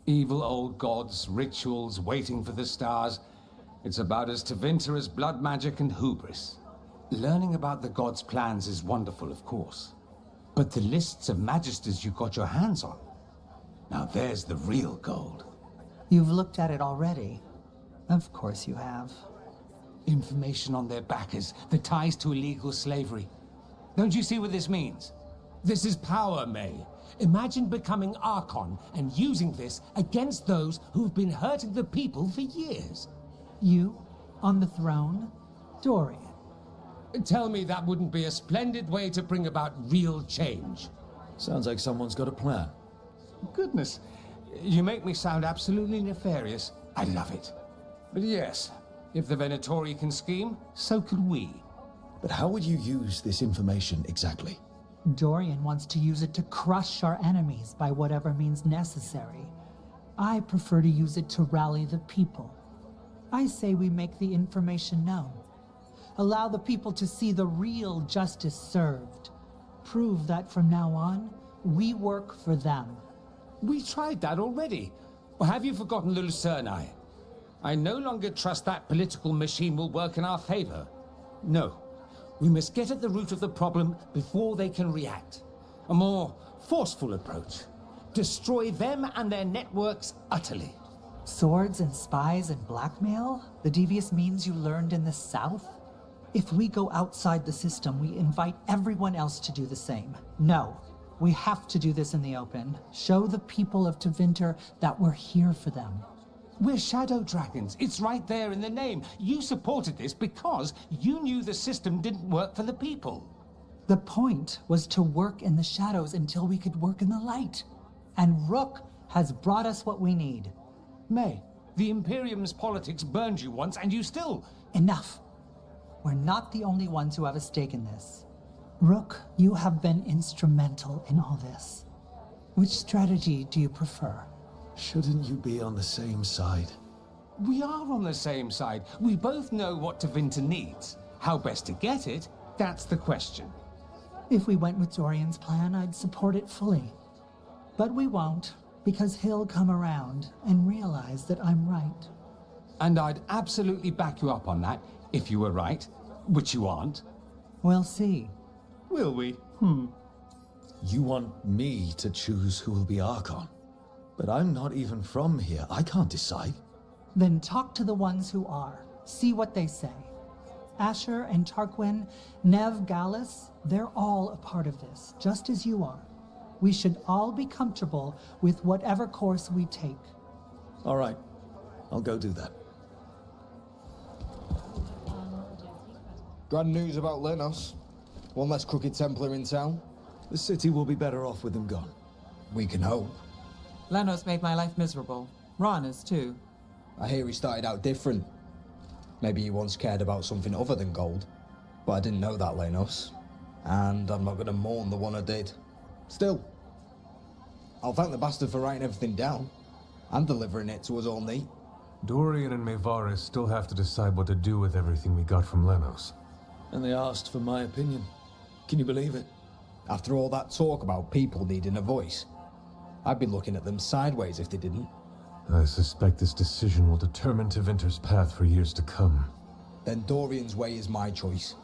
Evil old gods, rituals, waiting for the stars. It's about as Tevinter as blood magic and hubris. Learning about the gods' plans is wonderful, of course. But the lists of magisters you got your hands on, now there's the real gold. You've looked at it already. Of course you have. Information on their backers, the ties to illegal slavery. Don't you see what this means? This is power, May. Imagine becoming Archon and using this against those who've been hurting the people for years. You, on the throne, Dorian. Tell me that wouldn't be a splendid way to bring about real change. Sounds like someone's got a plan. Goodness, you make me sound absolutely nefarious. I love it. But yes, if the Venatori can scheme, so could we. But how would you use this information exactly? Dorian wants to use it to crush our enemies by whatever means necessary. I prefer to use it to rally the people. I say we make the information known. Allow the people to see the real justice served. Prove that from now on, we work for them. We tried that already. Or have you forgotten the Lucerni? I no longer trust that political machine will work in our favor. No. We must get at the root of the problem before they can react. A more forceful approach. Destroy them and their networks utterly. Swords and spies and blackmail? The devious means you learned in the South? If we go outside the system, we invite everyone else to do the same. No, we have to do this in the open. Show the people of Tevinter that we're here for them. We're shadow dragons. It's right there in the name. You supported this because you knew the system didn't work for the people. The point was to work in the shadows until we could work in the light. And Rook has brought us what we need. May, the Imperium's politics burned you once and you still... Enough. We're not the only ones who have a stake in this. Rook, you have been instrumental in all this. Which strategy do you prefer? Shouldn't you be on the same side? We are on the same side. We both know what Tevinter needs. How best to get it, that's the question. If we went with Dorian's plan, I'd support it fully. But we won't, because he'll come around and realize that I'm right. And I'd absolutely back you up on that, if you were right, which you aren't. We'll see. Will we? You want me to choose who will be Archon? But I'm not even from here. I can't decide. Then talk to the ones who are. See what they say. Asher and Tarquin, Nev, Gallus, they're all a part of this, just as you are. We should all be comfortable with whatever course we take. All right. I'll go do that. Grand news about Lenos. One less crooked Templar in town. The city will be better off with them gone. We can hope. Lenos made my life miserable. Rana's too. I hear he started out different. Maybe he once cared about something other than gold. But I didn't know that, Lenos. And I'm not going to mourn the one I did. Still, I'll thank the bastard for writing everything down. And delivering it to us all neat. Dorian and Mayvaris still have to decide what to do with everything we got from Lenos. And they asked for my opinion. Can you believe it? After all that talk about people needing a voice, I'd be looking at them sideways if they didn't. I suspect this decision will determine Tevinter's path for years to come. Then Dorian's way is my choice.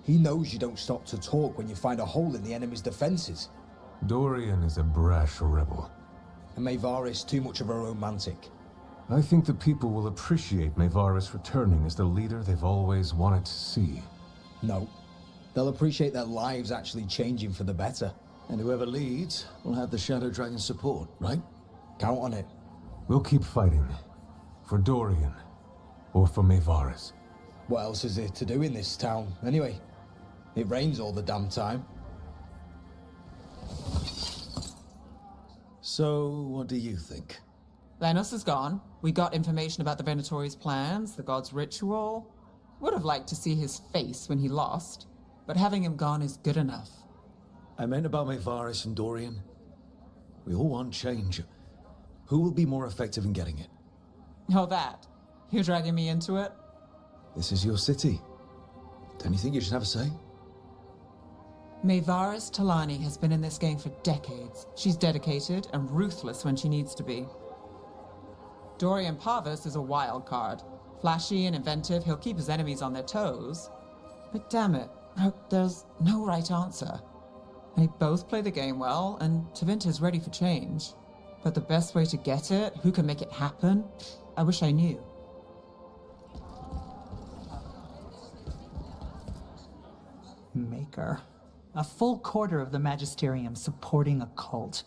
He knows you don't stop to talk when you find a hole in the enemy's defenses. Dorian is a brash rebel. And Mayvaris too much of a romantic. I think the people will appreciate Mayvaris returning as the leader they've always wanted to see. No. They'll appreciate their lives actually changing for the better. And whoever leads will have the Shadow Dragon's support, right? Count on it. We'll keep fighting. For Dorian. Or for Mayvaris. What else is there to do in this town, anyway? It rains all the damn time. So, what do you think? Lenos is gone. We got information about the Venatori's plans, the god's ritual. Would have liked to see his face when he lost. But having him gone is good enough. I meant about Mayvaris and Dorian. We all want change. Who will be more effective in getting it? Oh, that. You're dragging me into it? This is your city. Don't you think you should have a say? Mayvaris Talani has been in this game for decades. She's dedicated and ruthless when she needs to be. Dorian Parvis is a wild card. Flashy and inventive, he'll keep his enemies on their toes. But damn it, there's no right answer. They both play the game well, and Tevinter's ready for change. But the best way to get it, who can make it happen, I wish I knew. Maker. A full quarter of the Magisterium supporting a cult.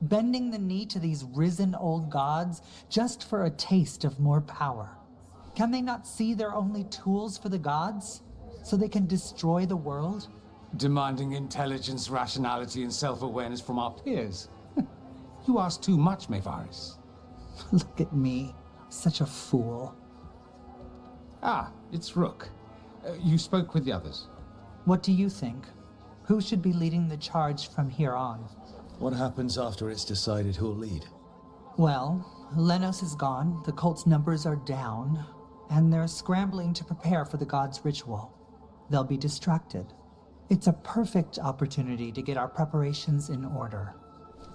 Bending the knee to these risen old gods just for a taste of more power. Can they not see they're only tools for the gods? So they can destroy the world? Demanding intelligence, rationality, and self-awareness from our peers. You ask too much, Mayvaris. Look at me. Such a fool. Ah, it's Rook. You spoke with the others. What do you think? Who should be leading the charge from here on? What happens after it's decided who'll lead? Well, Lenos is gone, the cult's numbers are down, and they're scrambling to prepare for the god's ritual. They'll be distracted. It's a perfect opportunity to get our preparations in order.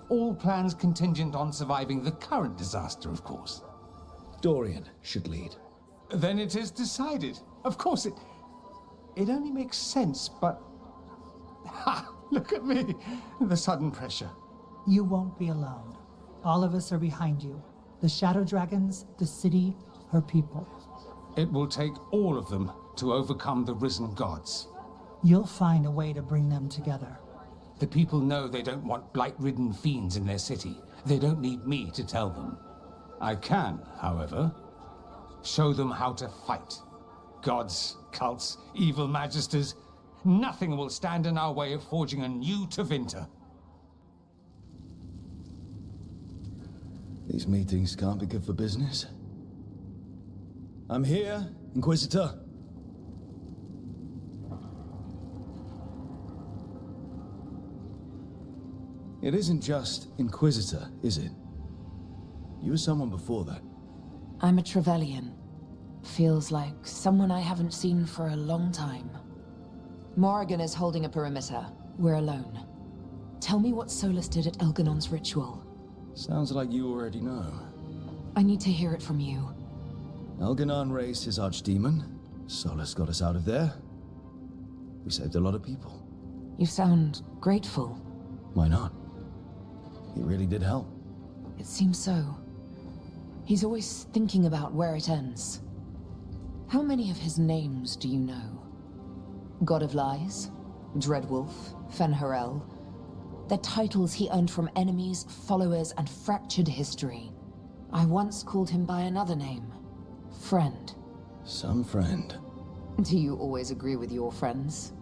All plans contingent on surviving the current disaster, of course. Dorian should lead. Then it is decided. Of course, it only makes sense, but... Ha! Look at me! The sudden pressure. You won't be alone. All of us are behind you. The Shadow Dragons, the city, her people. It will take all of them to overcome the risen gods. You'll find a way to bring them together. The people know they don't want blight-ridden fiends in their city. They don't need me to tell them. I can, however, show them how to fight. Gods, cults, evil magisters, nothing will stand in our way of forging a new Tevinter. These meetings can't be good for business. I'm here, Inquisitor. It isn't just Inquisitor, is it? You were someone before that. I'm a Trevelyan. Feels like someone I haven't seen for a long time. Morrigan is holding a perimeter. We're alone. Tell me what Solus did at Elganon's ritual. Sounds like you already know. I need to hear it from you. Elganon raised his archdemon. Solus got us out of there. We saved a lot of people. You sound grateful. Why not? He really did help. It seems so. He's always thinking about where it ends. How many of his names do you know? God of Lies, Dreadwolf, Fen'Harel. They're titles he earned from enemies, followers, and fractured history. I once called him by another name. Friend. Some friend. Do you always agree with your friends?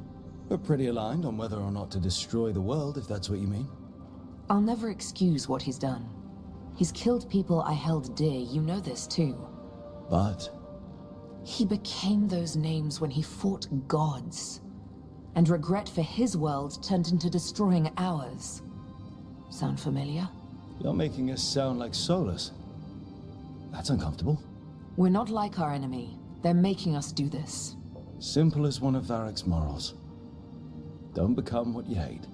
We're pretty aligned on whether or not to destroy the world, if that's what you mean. I'll never excuse what he's done. He's killed people I held dear, you know this too. But he became those names when he fought gods. And regret for his world turned into destroying ours. Sound familiar? You're making us sound like Solus. That's uncomfortable. We're not like our enemy. They're making us do this. Simple as one of Varric's morals. Don't become what you hate.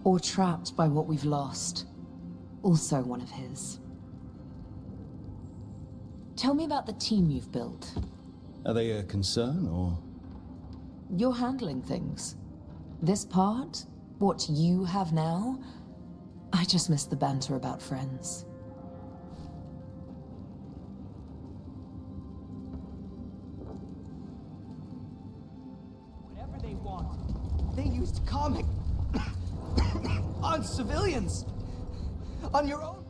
Or trapped by what we've lost. Also one of his. Tell me about the team you've built. Are they a concern, or...? You're handling things. This part, what you have now, I just miss the banter about friends. Whatever they want, they used comic on civilians. On your own.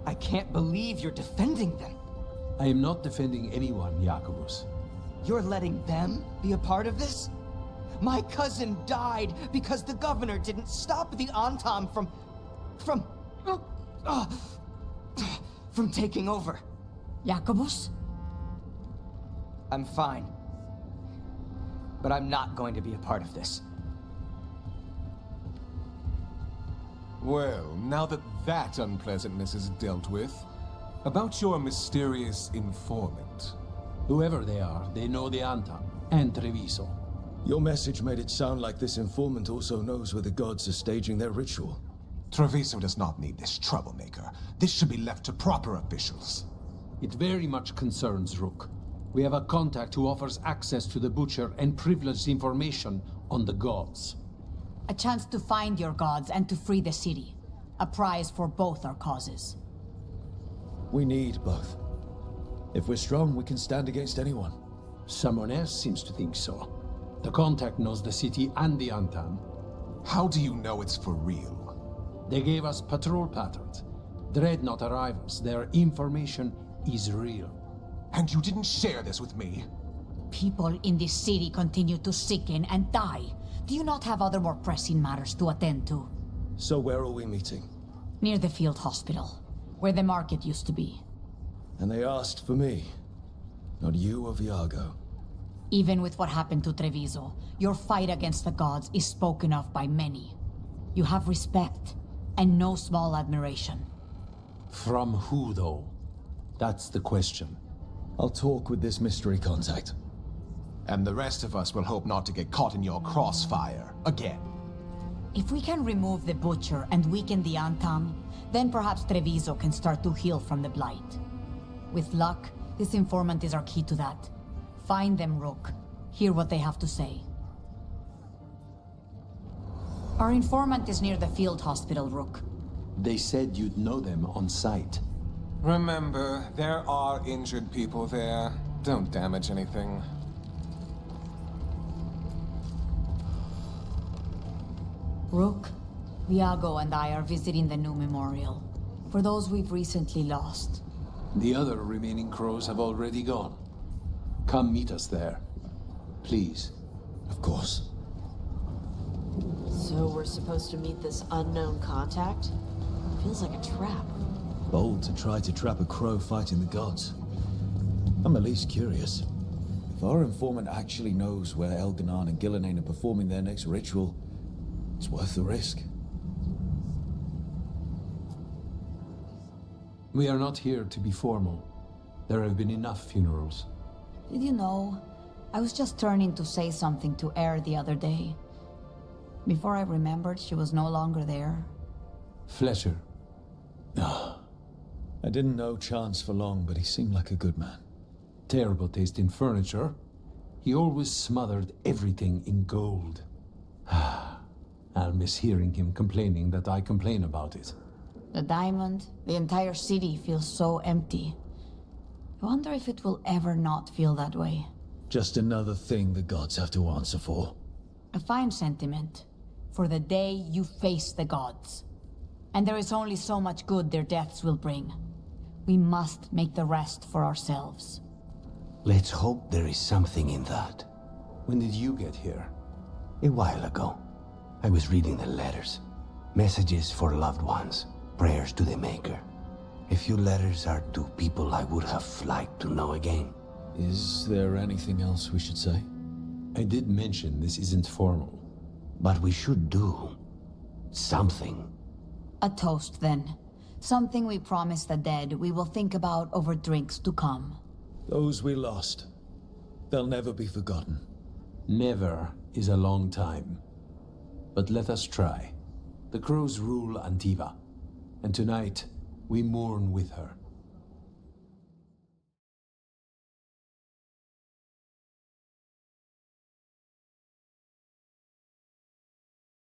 I can't believe you're defending them. I am not defending anyone, Jacobus. You're letting them be a part of this? My cousin died because the governor didn't stop the Antam from taking over. Jacobus? I'm fine. But I'm not going to be a part of this. Well, now that that unpleasantness is dealt with, about your mysterious informant. Whoever they are, they know the Antam and Treviso. Your message made it sound like this informant also knows where the gods are staging their ritual. Treviso does not need this troublemaker. This should be left to proper officials. It very much concerns Rook. We have a contact who offers access to the Butcher and privileged information on the gods. A chance to find your gods and to free the city. A prize for both our causes. We need both. If we're strong, we can stand against anyone. Someone else seems to think so. The contact knows the city and the Antam. How do you know it's for real? They gave us patrol patterns. Dreadnought arrivals. Their information is real. And you didn't share this with me? People in this city continue to sicken and die. Do you not have other more pressing matters to attend to? So where are we meeting? Near the field hospital, where the market used to be. And they asked for me, not you or Viago. Even with what happened to Treviso, your fight against the gods is spoken of by many. You have respect, and no small admiration. From who, though? That's the question. I'll talk with this mystery contact. And the rest of us will hope not to get caught in your crossfire again. If we can remove the Butcher and weaken the Antam, then perhaps Treviso can start to heal from the Blight. With luck, this informant is our key to that. Find them, Rook. Hear what they have to say. Our informant is near the field hospital, Rook. They said you'd know them on sight. Remember, there are injured people there. Don't damage anything. Rook, Viago and I are visiting the new memorial. For those we've recently lost. The other remaining crows have already gone. Come meet us there. Please. Of course. So we're supposed to meet this unknown contact? Feels like a trap. Bold to try to trap a crow fighting the gods. I'm at least curious. If our informant actually knows where Elganon and Gillenane are performing their next ritual, it's worth the risk. We are not here to be formal. There have been enough funerals. Did you know? I was just turning to say something to Air the other day. Before I remembered, she was no longer there. Fletcher. I didn't know Chance for long, but he seemed like a good man. Terrible taste in furniture. He always smothered everything in gold. I'll miss hearing him complaining that I complain about it. The diamond, the entire city feels so empty. I wonder if it will ever not feel that way. Just another thing the gods have to answer for. A fine sentiment. For the day you face the gods. And there is only so much good their deaths will bring. We must make the rest for ourselves. Let's hope there is something in that. When did you get here? A while ago. I was reading the letters. Messages for loved ones. Prayers to the Maker. A few letters are to people I would have liked to know again. Is there anything else we should say? I did mention this isn't formal. But we should do something. A toast, then. Something we promise the dead we will think about over drinks to come. Those we lost. They'll never be forgotten. Never is a long time. But let us try. The crows rule Antiva. And tonight, we mourn with her.